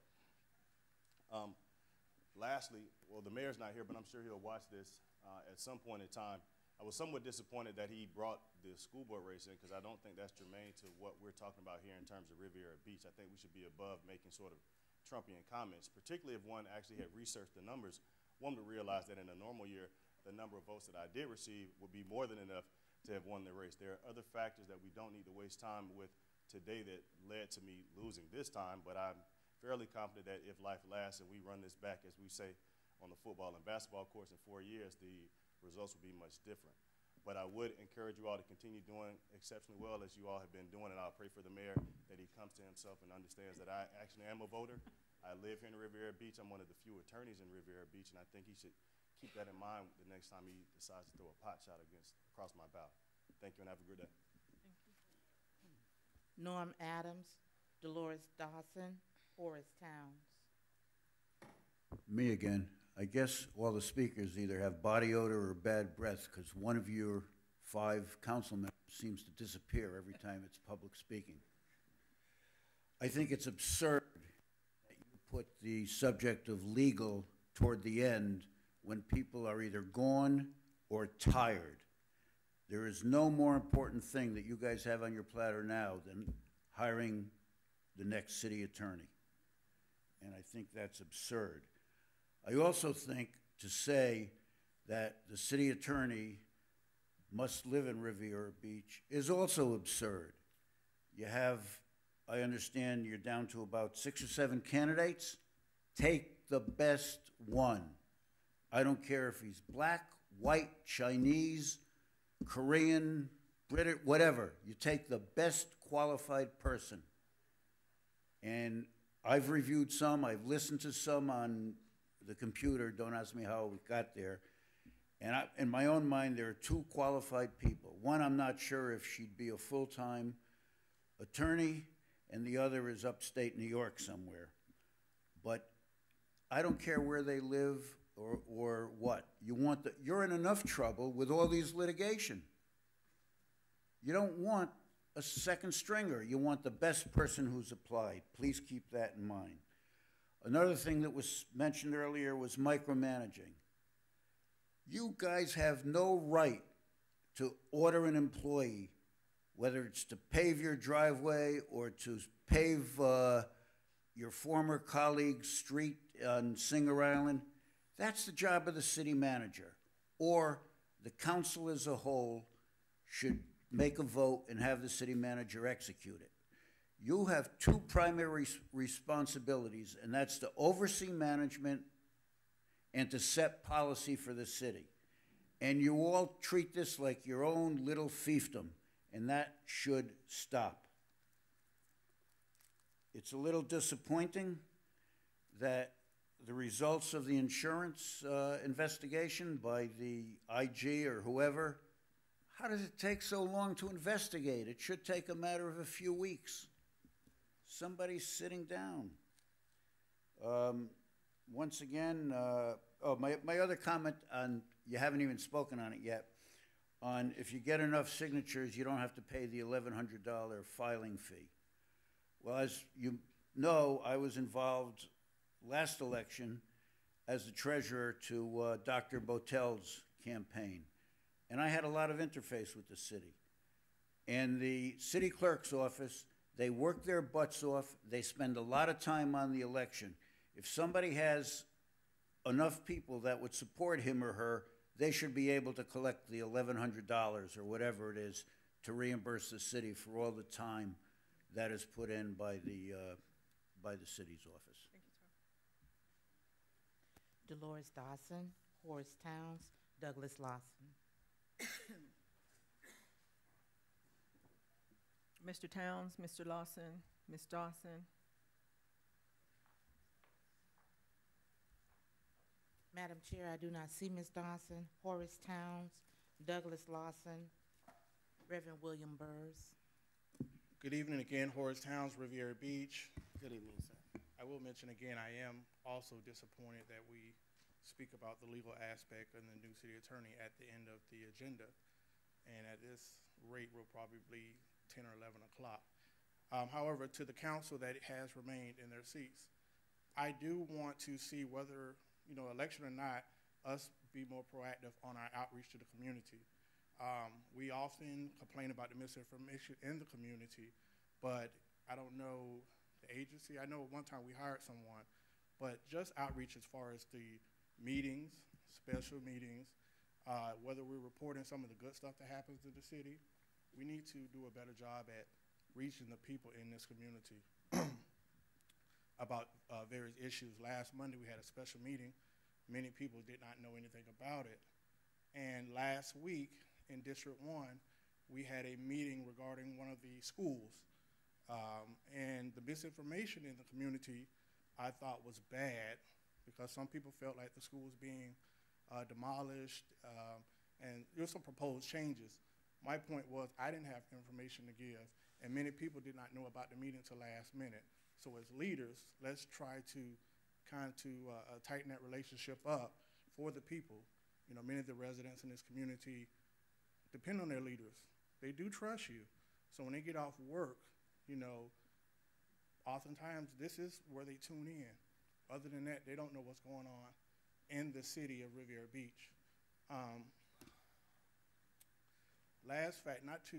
Lastly, well, the mayor's not here, but I'm sure he'll watch this at some point in time. I was somewhat disappointed that he brought the school board race in, because I don't think that's germane to what we're talking about here in terms of Riviera Beach. I think we should be above making sort of Trumpian comments, particularly if one actually had researched the numbers. One would realize that in a normal year, the number of votes that I did receive would be more than enough to have won the race. There are other factors that we don't need to waste time with today that led to me losing this time, but I'm fairly confident that if life lasts and we run this back, as we say, on the football and basketball course in 4 years, the results will be much different. But I would encourage you all to continue doing exceptionally well as you all have been doing, and I'll pray for the mayor that he comes to himself and understands that I actually am a voter. I live here in Riviera Beach. I'm one of the few attorneys in Riviera Beach, and I think he should keep that in mind the next time he decides to throw a pot shot across my bow. Thank you, and have a good day. Thank you. Norm Adams, Dolores Dawson, Horace Towns. Me again. I guess all the speakers either have body odor or bad breath, because one of your 5 council members seems to disappear every time it's public speaking. I think it's absurd that you put the subject of legal toward the end when people are either gone or tired. There is no more important thing that you guys have on your platter now than hiring the next city attorney. And I think that's absurd. I also think to say that the city attorney must live in Riviera Beach is also absurd. You have, I understand you're down to about 6 or 7 candidates. Take the best one. I don't care if he's black, white, Chinese, Korean, British, whatever. You take the best qualified person. And I've reviewed some, I've listened to some on the computer. Don't ask me how we got there. And in my own mind, there are two qualified people. One, I'm not sure if she'd be a full-time attorney, and the other is upstate New York somewhere. But I don't care where they live or what. You're in enough trouble with all these litigation. You don't want a second stringer. You want the best person who's applied. Please keep that in mind. Another thing that was mentioned earlier was micromanaging. You guys have no right to order an employee, whether it's to pave your driveway or to pave your former colleague's street on Singer Island. That's the job of the city manager. Or the council as a whole should make a vote and have the city manager execute it. You have two primary responsibilities, and that's to oversee management and to set policy for the city. And you all treat this like your own little fiefdom, and that should stop. It's a little disappointing that the results of the insurance investigation by the IG or whoever, how does it take so long to investigate? It should take a matter of a few weeks. Somebody's sitting down. Once again, my other comment on, you haven't even spoken on it yet, on if you get enough signatures, you don't have to pay the $1,100 filing fee. Well, as you know, I was involved last election as the treasurer to Dr. Botel's campaign. And I had a lot of interface with the city. And the city clerk's office, they work their butts off. They spend a lot of time on the election. If somebody has enough people that would support him or her, they should be able to collect the $1,100 or whatever it is to reimburse the city for all the time that is put in by the city's office. Thank you, sir. Dolores Dawson, Horace Towns, Douglas Lawson. Mr. Towns, Mr. Lawson, Ms. Dawson. Madam Chair, I do not see Ms. Dawson, Horace Towns, Douglas Lawson, Reverend William Burrs. Good evening again, Horace Towns, Riviera Beach. Good evening, sir. I will mention again, I am also disappointed that we speak about the legal aspect of the new city attorney at the end of the agenda. And at this rate, we'll probably be 10 or 11 o'clock. However, to the council that has remained in their seats, I do want to see whether, election or not, us be more proactive on our outreach to the community. We often complain about the misinformation in the community, but I don't know the agency. I know one time we hired someone, but just outreach as far as the meetings, special meetings, whether we're reporting some of the good stuff that happens in the city, we need to do a better job at reaching the people in this community about various issues. Last Monday we had a special meeting. Many people did not know anything about it. And last week in District 1, we had a meeting regarding one of the schools. And the misinformation in the community I thought was bad because some people felt like the school was being demolished, and there were some proposed changes. My point was I didn't have information to give, and many people did not know about the meeting until last minute. So as leaders, let's try to tighten that relationship up for the people. Many of the residents in this community depend on their leaders. They do trust you. So when they get off work, oftentimes this is where they tune in. Other than that, they don't know what's going on in the city of Riviera Beach. Last fact, not to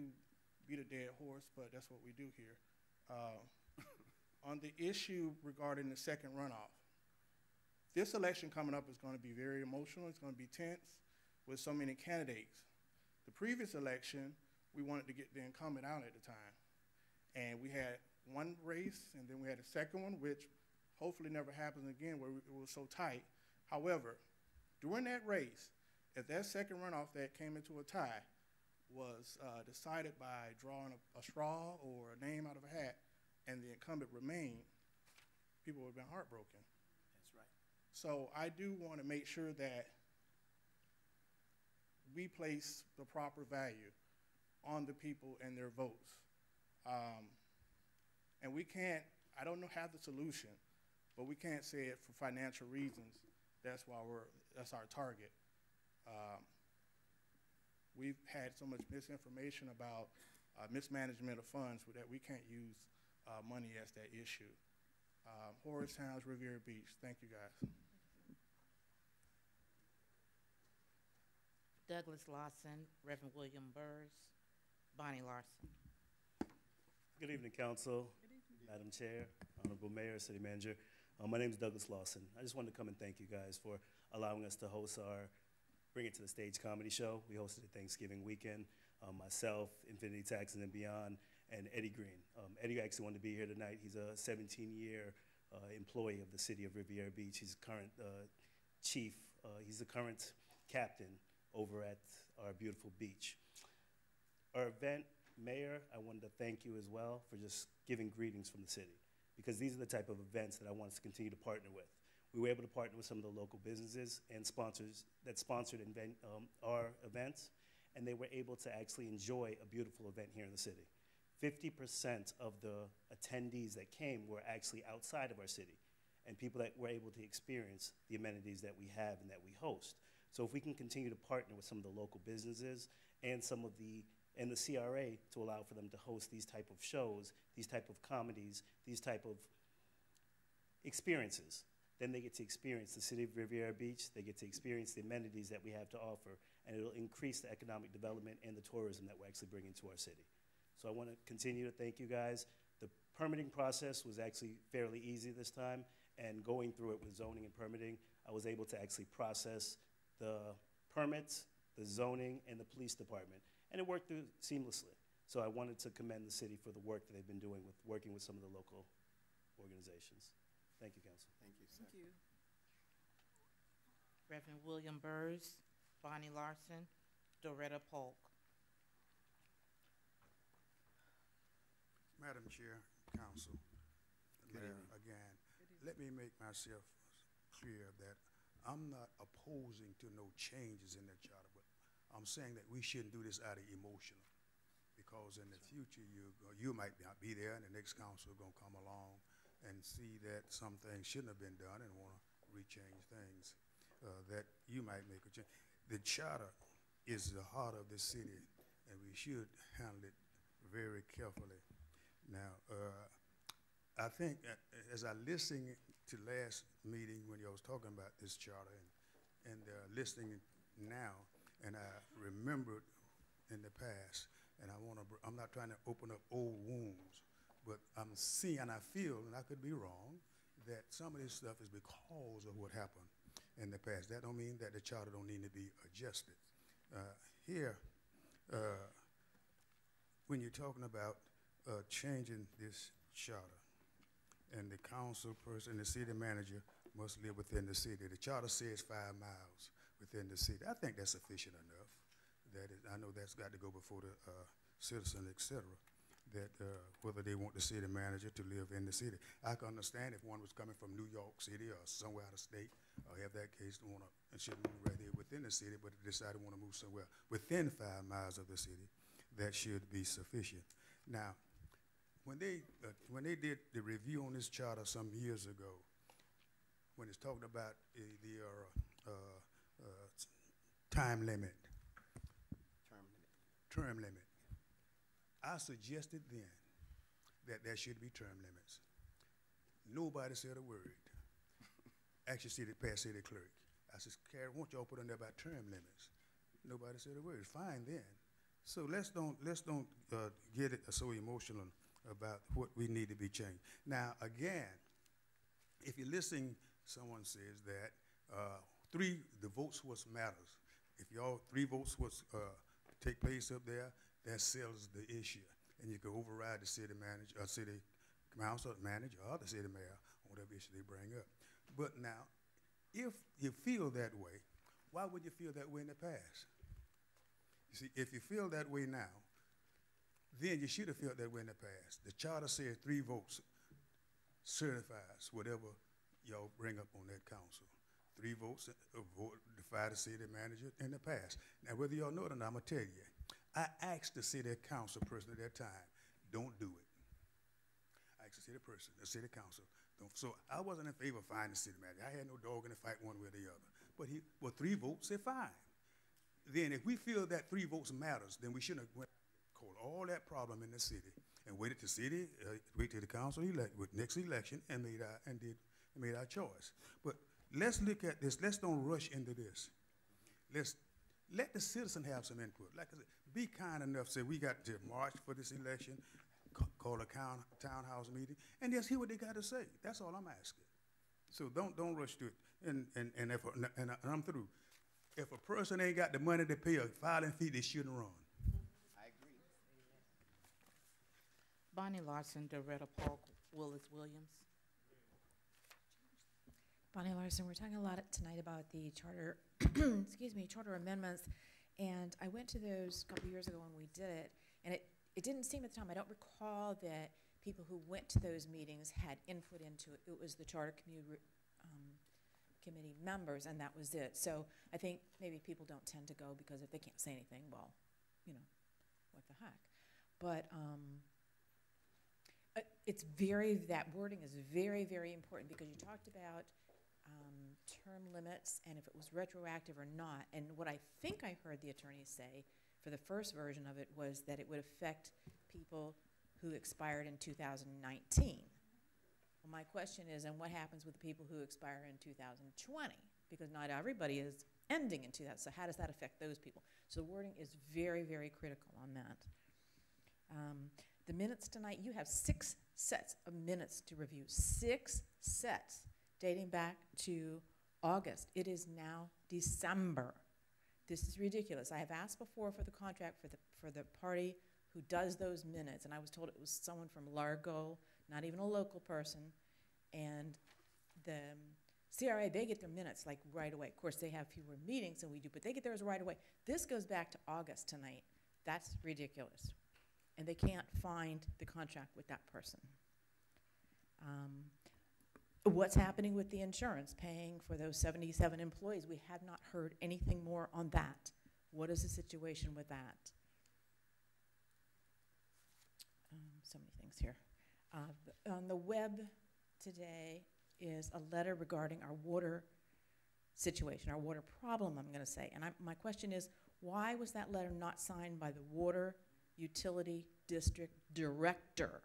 beat a dead horse, but that's what we do here. On the issue regarding the second runoff, this election coming up is going to be very emotional. It's going to be tense with so many candidates. The previous election, we wanted to get the incumbent out at the time. And we had one race, and then we had a second one, which hopefully never happens again, where it was so tight. However, during that race, if that second runoff that came into a tie was decided by drawing a straw or a name out of a hat, and the incumbent remained, people would have been heartbroken. That's right. So I do want to make sure that we place the proper value on the people and their votes. And we can't, I don't know, have the solution, but we can't say it for financial reasons. That's why that's our target. We've had so much misinformation about mismanagement of funds that we can't use money as that issue. Horace Towns, Riviera Beach. Thank you, guys. Douglas Lawson, Reverend William Burrs, Bonnie Larson. Good evening, Council, Madam Chair, Honorable Mayor, City Manager. My name is Douglas Lawson. I just wanted to come and thank you guys for allowing us to host our Bring It to the Stage comedy show. We hosted it Thanksgiving weekend. Myself, Infinity Taxes and Beyond, and Eddie Green. Eddie actually wanted to be here tonight. He's a 17-year employee of the city of Riviera Beach. He's current chief. He's the current captain over at our beautiful beach. Our event, Mayor, I wanted to thank you as well for just giving greetings from the city, because these are the type of events that I want us to continue to partner with. We were able to partner with some of the local businesses and sponsors that sponsored our events, and they were able to actually enjoy a beautiful event here in the city. 50% of the attendees that came were actually outside of our city, and people that were able to experience the amenities that we have and that we host. So if we can continue to partner with some of the local businesses and the CRA to allow for them to host these type of shows, these type of comedies, these type of experiences, then they get to experience the city of Riviera Beach, they get to experience the amenities that we have to offer, and it'll increase the economic development and the tourism that we're actually bringing to our city. So I want to continue to thank you guys. The permitting process was actually fairly easy this time, and going through it with zoning and permitting, I was able to actually process the permits, the zoning, and the police department, and it worked through seamlessly. So I wanted to commend the city for the work that they've been doing with working with some of the local organizations. Thank you, Council. Thank you, sir. Thank you. Reverend William Burrs, Bonnie Larson, Doretta Polk. Madam Chair, Council, Mayor, again, let me make myself clear that I'm not opposing to no changes in the charter, but I'm saying that we shouldn't do this out of emotion, because in the future you might not be there, and the next council is going to come along and see that some things shouldn't have been done and want to rechange things, that you might make a change. The charter is the heart of the city, and we should handle it very carefully. Now, I think as I listened to last meeting when you was talking about this charter, and listening now, and I remembered in the past, and I'm not trying to open up old wounds, but I'm seeing, and I feel, and I could be wrong, that some of this stuff is because of what happened in the past. That don't mean that the charter don't need to be adjusted. Here, when you're talking about changing this charter, and the council person, the city manager must live within the city. The charter says 5 miles within the city. I think that's sufficient enough. I know that's got to go before the citizen, et cetera, that whether they want the city manager to live in the city. I can understand if one was coming from New York City or somewhere out of state, or have that case, and should move right there within the city, but decided want to move somewhere within 5 miles of the city, that should be sufficient. Now, when they did the review on this charter some years ago, when it's talking about the time limit, term limit, I suggested then that there should be term limits. Nobody said a word. Actually, past city clerk. I said, Carrie, won't y'all put in there about term limits? Nobody said a word. Fine then. So let's don't get it so emotional about what we need to be changed. Now, again, if you're listening, someone says that the votes what matters. If y'all 3 votes was take place up there, that settles the issue, and you can override the city manager, city council manager, or the city mayor on whatever issue they bring up. But now, if you feel that way, why would you feel that way in the past? You see, if you feel that way now, then you should have felt that way in the past. The charter says 3 votes certifies whatever y'all bring up on that council. 3 votes to fire the city manager in the past. Now, whether y'all know it or not, I'm gonna tell you, I asked the city council person at that time, don't do it. I asked the city person, the city council. So I wasn't in favor of firing the city manager. I had no dog in the fight one way or the other. But 3 votes said fine. Then if we feel that 3 votes matters, then we shouldn't have called all that problem in the city and waited to city, wait till the council elect with next election and made our choice. But let's look at this. Let's don't rush into this. Let's let the citizen have some input. Like I said, be kind enough. Say we got to march for this election, call a townhouse meeting, and just hear what they got to say. That's all I'm asking. So don't rush to it. And I'm through. If a person ain't got the money to pay a filing fee, they shouldn't run. I agree. Bonnie Larson, Doretta Polk, Willis Williams. Bonnie Larson, we're talking a lot tonight about the charter, charter amendments, and I went to those a couple years ago when we did it, and it didn't seem at the time, I don't recall that people who went to those meetings had input into it. It was the charter committee members, and that was it. So I think maybe people don't tend to go because if they can't say anything, well, you know, what the heck. But that wording is very, very important because you talked about term limits and if it was retroactive or not. And what I think I heard the attorneys say for the first version of it was that it would affect people who expired in 2019. Well, my question is, and what happens with the people who expire in 2020? Because not everybody is ending in 2000, so how does that affect those people? So the wording is very, very critical on that. The minutes tonight, you have 6 sets of minutes to review. 6 sets dating back to August. It is now December. This is ridiculous. I have asked before for the contract for the party who does those minutes, and I was told it was someone from Largo, not even a local person, and the CRA, they get their minutes like right away. Of course, they have fewer meetings than we do, but they get theirs right away. This goes back to August tonight. That's ridiculous. And they can't find the contract with that person. What's happening with the insurance, paying for those 77 employees? We have not heard anything more on that. What is the situation with that? So many things here. On the web today is a letter regarding our water situation, our water problem, I'm going to say. And my question is, why was that letter not signed by the Water Utility District Director?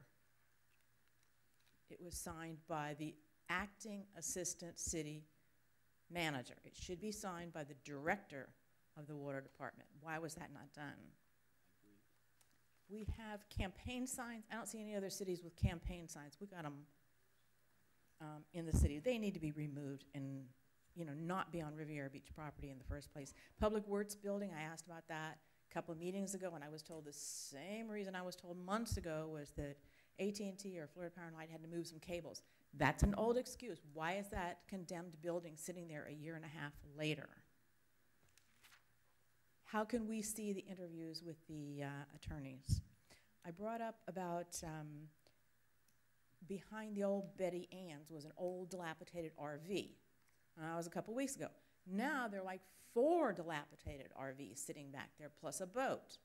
It was signed by the Acting Assistant City Manager. It should be signed by the Director of the Water Department. Why was that not done? We have campaign signs. I don't see any other cities with campaign signs. We got them in the city. They need to be removed and, you know, not be on Riviera Beach property in the first place. Public Works building, I asked about that a couple of meetings ago, and I was told the same reason I was told months ago was that AT&T or Florida Power and Light had to move some cables. That's an old excuse. Why is that condemned building sitting there a year and a half later? How can we see the interviews with the attorneys? I brought up about behind the old Betty Ann's was an old dilapidated RV. That was a couple weeks ago. Now there are like 4 dilapidated RVs sitting back there plus a boat.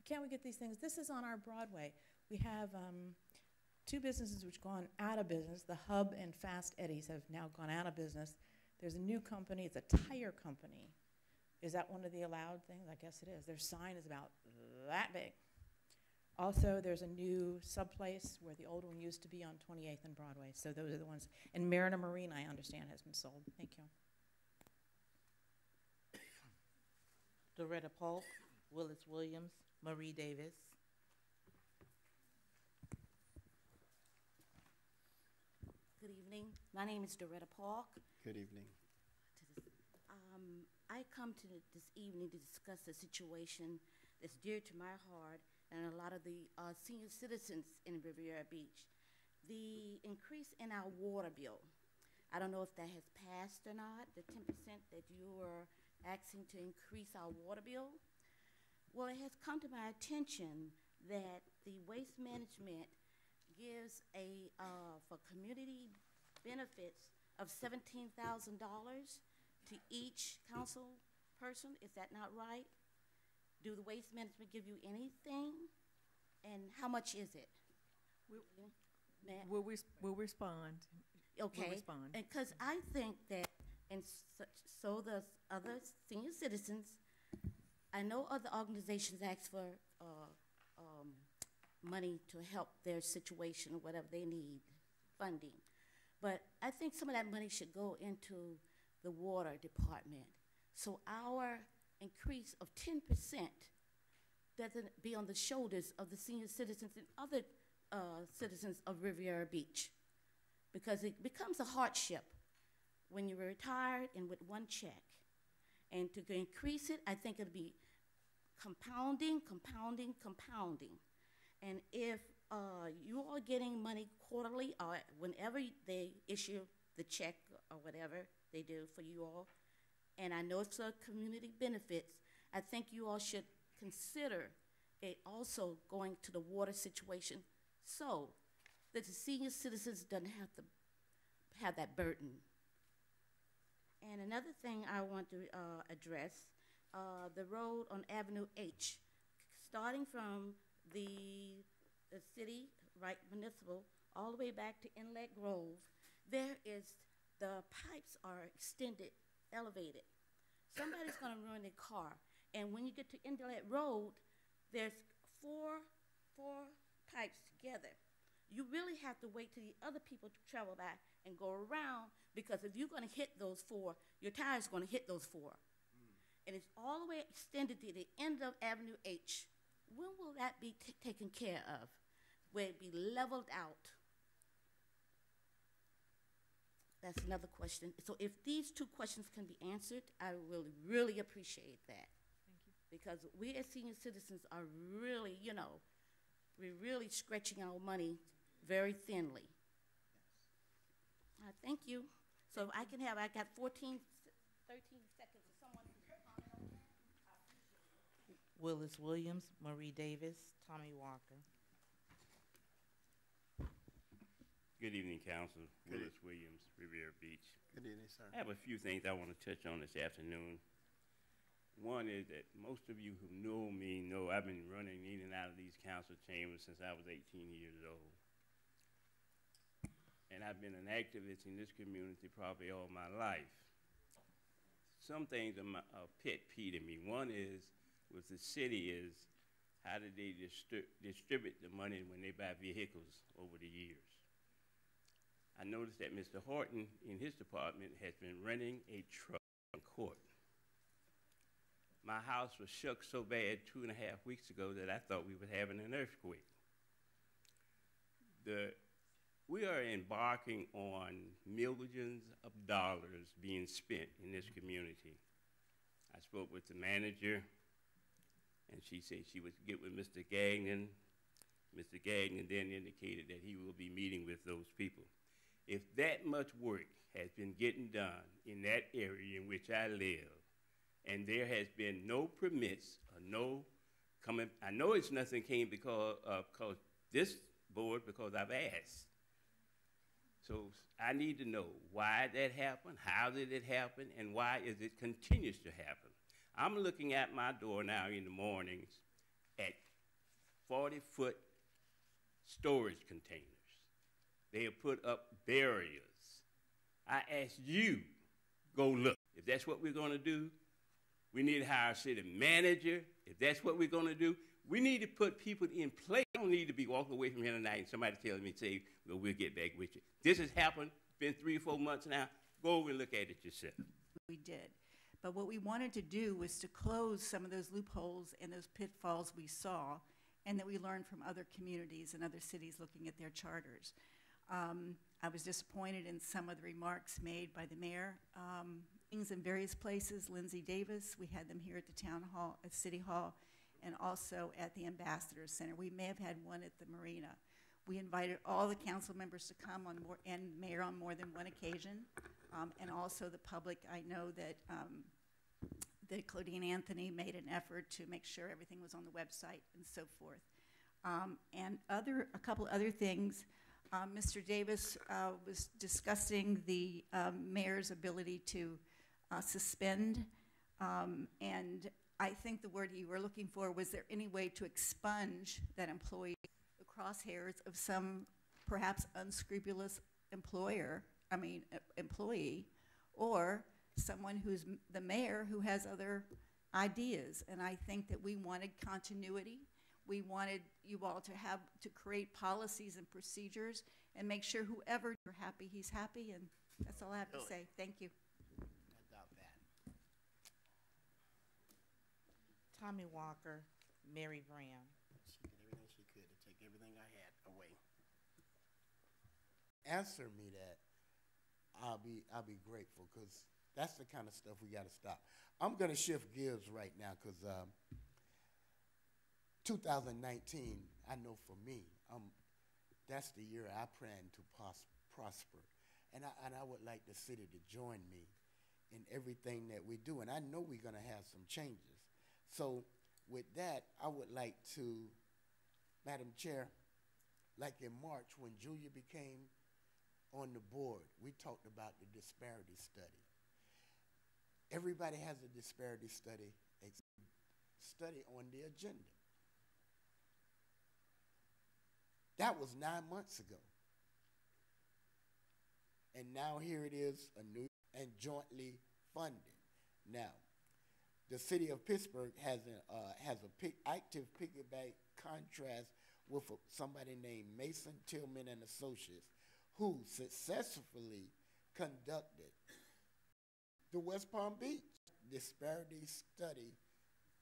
Can't we get these things? This is on our Broadway. We have 2 businesses which have gone out of business. The Hub and Fast Eddie's have now gone out of business. There's a new company. It's a tire company. Is that one of the allowed things? I guess it is. Their sign is about that big. Also, there's a new subplace where the old one used to be on 28th and Broadway. So those are the ones. And Mariner Marine, I understand, has been sold. Thank you. Doretta Polk, Willis Williams, Marie Davis. Good evening. My name is Doretta Polk. Good evening. I come to this evening to discuss a situation that's dear to my heart and a lot of the senior citizens in Riviera Beach. The increase in our water bill. I don't know if that has passed or not, the 10% that you were asking to increase our water bill. Well, it has come to my attention that the waste management gives for community benefits of $17,000 to each council person? Is that not right? Do the waste management give you anything? And how much is it? Ma'am? We'll respond. Okay. We'll respond. Because I think that, and so does other senior citizens. I know other organizations ask for money to help their situation or whatever they need, funding. But I think some of that money should go into the water department. So our increase of 10% doesn't be on the shoulders of the senior citizens and other citizens of Riviera Beach. Because it becomes a hardship when you're retired and with one check. And to increase it, I think it'll be compounding. And if you are getting money quarterly or whenever they issue the check or whatever they do for you all, and I know it's a community benefits, I think you all should consider it also going to the water situation so that the senior citizens doesn't have to have that burden. And another thing I want to address, the road on Avenue H, starting from the city, right, municipal, all the way back to Inlet Grove, the pipes are extended, elevated. Somebody's gonna run their car, and when you get to Inlet Road, there's four pipes together. You really have to wait till the other people to travel back and go around, because if you're gonna hit those four, your tire's gonna hit those four. And it's all the way extended to the end of Avenue H. When will that be taken care of? Will it be leveled out? That's another question. So if these two questions can be answered, I will really appreciate that. Thank you. Because we as senior citizens are really, we're really stretching our money very thinly. Thank you. So I got 13 seconds. If someone can comment on that, I appreciate it. Willis Williams, Marie Davis, Tommy Walker. Good evening, Council. Willis Williams, Riviera Beach. Good evening, sir. I have a few things I want to touch on this afternoon. One is that most of you who know me know I've been running in and out of these council chambers since I was 18 years old. And I've been an activist in this community probably all my life. Some things are a pet peeve to me. One is with the city is how did they distribute the money when they buy vehicles over the years? I noticed that Mr. Horton in his department has been renting a truck in court. My house was shook so bad 2.5 weeks ago that I thought we were having an earthquake. We are embarking on millions of dollars being spent in this community. I spoke with the manager, and she said she would get with Mr. Gagnon. Mr. Gagnon then indicated that he will be meeting with those people. If that much work has been getting done in that area in which I live, and there has been no permits or no coming, I know it's nothing came because this board, because I've asked. So I need to know why that happened, how did it happen, and why is it continues to happen. I'm looking at my door now in the mornings at 40-foot storage containers. They have put up barriers. I ask you, go look. If that's what we're gonna do, we need to hire a city manager. If that's what we're gonna do, we need to put people in place. I don't need to be walking away from here tonight and somebody telling me, say, well, we'll get back with you. This has happened, been 3 or 4 months now. Go over and look at it yourself. We did. But what we wanted to do was to close some of those loopholes and those pitfalls we saw, and that we learned from other communities and other cities looking at their charters. I was disappointed in some of the remarks made by the mayor. Things in various places, Lindsay Davis, we had them here at the town hall, at City Hall, and also at the Ambassador Center. We may have had one at the Marina. We invited all the council members to come on more, and mayor on more than one occasion, and also the public. I know that that Claudine Anthony made an effort to make sure everything was on the website and so forth. And a couple other things. Mr. Davis was discussing the mayor's ability to suspend, and I think the word you were looking for, was there any way to expunge that employee, the crosshairs of some perhaps unscrupulous employee, or someone who's the mayor who has other ideas. And I think that we wanted continuity. We wanted you all to create policies and procedures and make sure whoever you're happy, he's happy, and that's all I have to say. Thank you. I doubt that. Tommy Walker, Mary Brown. She did everything she could to take everything I had away. Answer me that. I'll be grateful, because that's the kind of stuff we got to stop. I'm going to shift gears right now, because 2019, I know for me, that's the year I plan to prosper. And I would like the city to join me in everything that we do. And I know we're going to have some changes. So with that, I would like to, Madam Chair, like in March when Julia became on the board, we talked about the disparity study. Everybody has a disparity study on the agenda. That was 9 months ago. And now here it is, a new and jointly funded. Now, the city of Pittsburgh has a active piggyback contrast with somebody named Mason Tillman and Associates, who successfully conducted the West Palm Beach disparity study.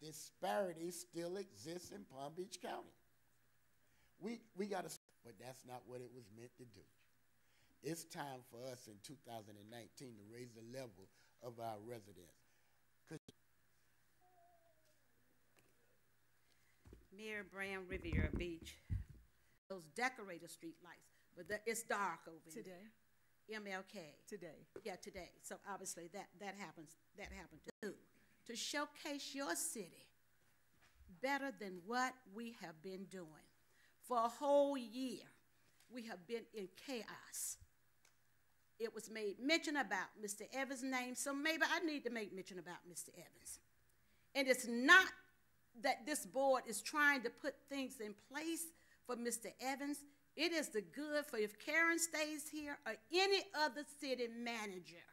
Disparity still exists in Palm Beach County. We got to, but that's not what it was meant to do. It's time for us in 2019 to raise the level of our residents. Mary Brown, Riviera Beach, those decorated street lights, but it's dark over Today? there. MLK. Today. Yeah, today. So obviously that happened too. To showcase your city better than what we have been doing. For a whole year, we have been in chaos. It was made mention about Mr. Evans' name, so maybe I need to make mention about Mr. Evans. And it's not that this board is trying to put things in place for Mr. Evans. It is the good for if Karen stays here or any other city manager.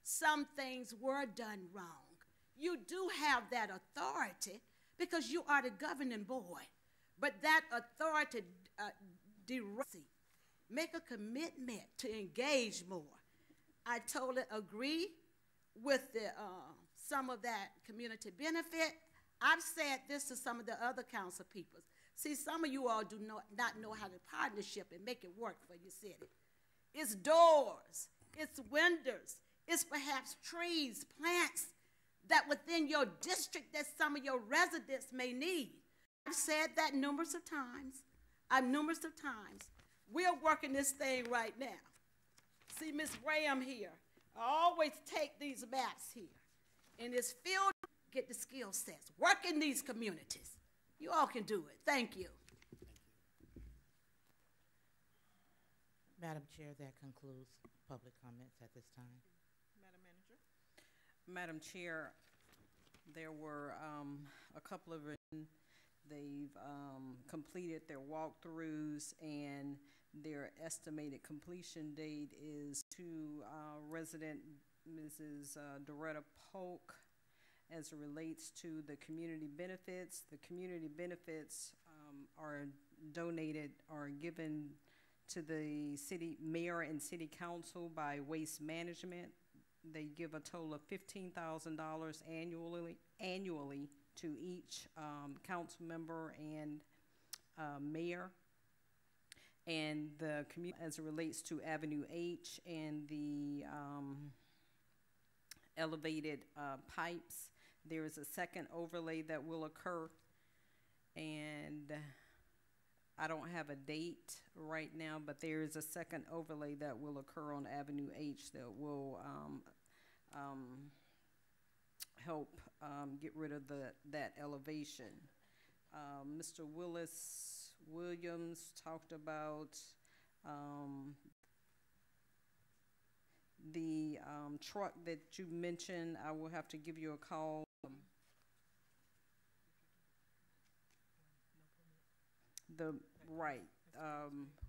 Some things were done wrong. You do have that authority because you are the governing board. But that authority make a commitment to engage more. I totally agree with the some of that community benefit. I've said this to some of the other council people. See, some of you all do not know how to partnership and make it work for your city. It's doors, it's windows, it's perhaps trees, plants that within your district that some of your residents may need. I've said that numerous of times. We're working this thing right now. See Ms. Graham here. I always take these maps here. In this field, get the skill sets. Work in these communities. You all can do it. Thank you. Madam Chair, that concludes public comments at this time. Madam Manager? Madam Chair, there were a couple of they've completed their walkthroughs, and their estimated completion date is to resident Mrs. Doretta Polk as it relates to the community benefits. The community benefits are donated or given to the city mayor and city council by Waste Management. They give a total of $15,000 annually to each council member and mayor. And the community, as it relates to Avenue H and the elevated pipes, there is a second overlay that will occur, and I don't have a date right now, but there is a second overlay that will occur on Avenue H that will help get rid of that elevation. Mr. Williams talked about The truck that you mentioned, I will have to give you a call.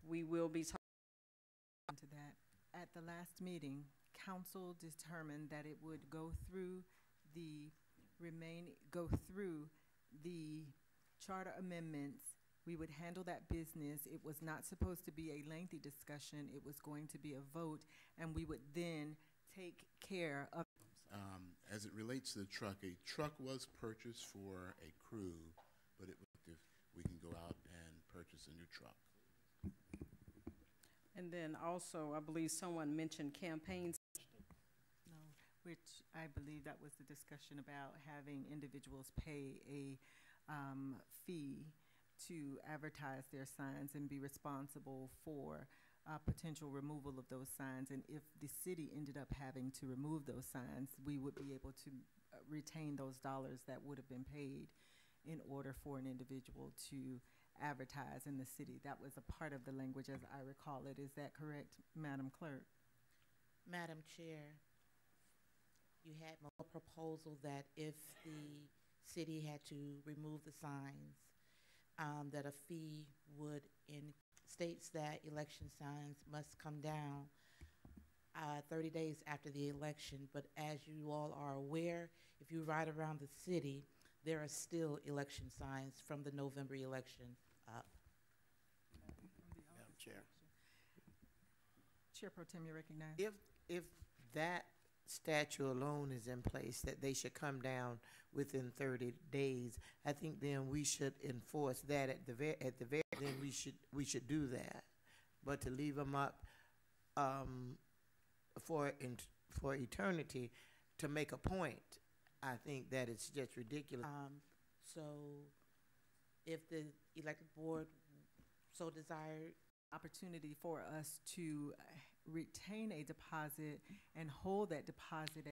We will be talking to that. At the last meeting, council determined that it would go through the charter amendments. We would handle that business. It was not supposed to be a lengthy discussion. It was going to be a vote, and we would then take care of. As it relates to the truck, a truck was purchased for a crew, but it was if we can go out and purchase a new truck. And then also, I believe someone mentioned campaigns. No, which I believe that was the discussion about having individuals pay a fee to advertise their signs and be responsible for potential removal of those signs. And if the city ended up having to remove those signs, we would be able to retain those dollars that would have been paid in order for an individual to advertise in the city. That was a part of the language as I recall it. Is that correct, Madam Clerk? Madam Chair, you had a proposal that if the city had to remove the signs, that a fee would states that election signs must come down 30 days after the election. But as you all are aware, if you ride around the city, there are still election signs from the November election up. Madam Chair. Chair Pro Tem, you recognize. If that statute alone is in place, that they should come down within 30 days, I think then we should enforce that at the very then we should do that. But to leave them up for eternity to make a point, I think that it's just ridiculous. So if the elected board so desired, opportunity for us to retain a deposit and hold that deposit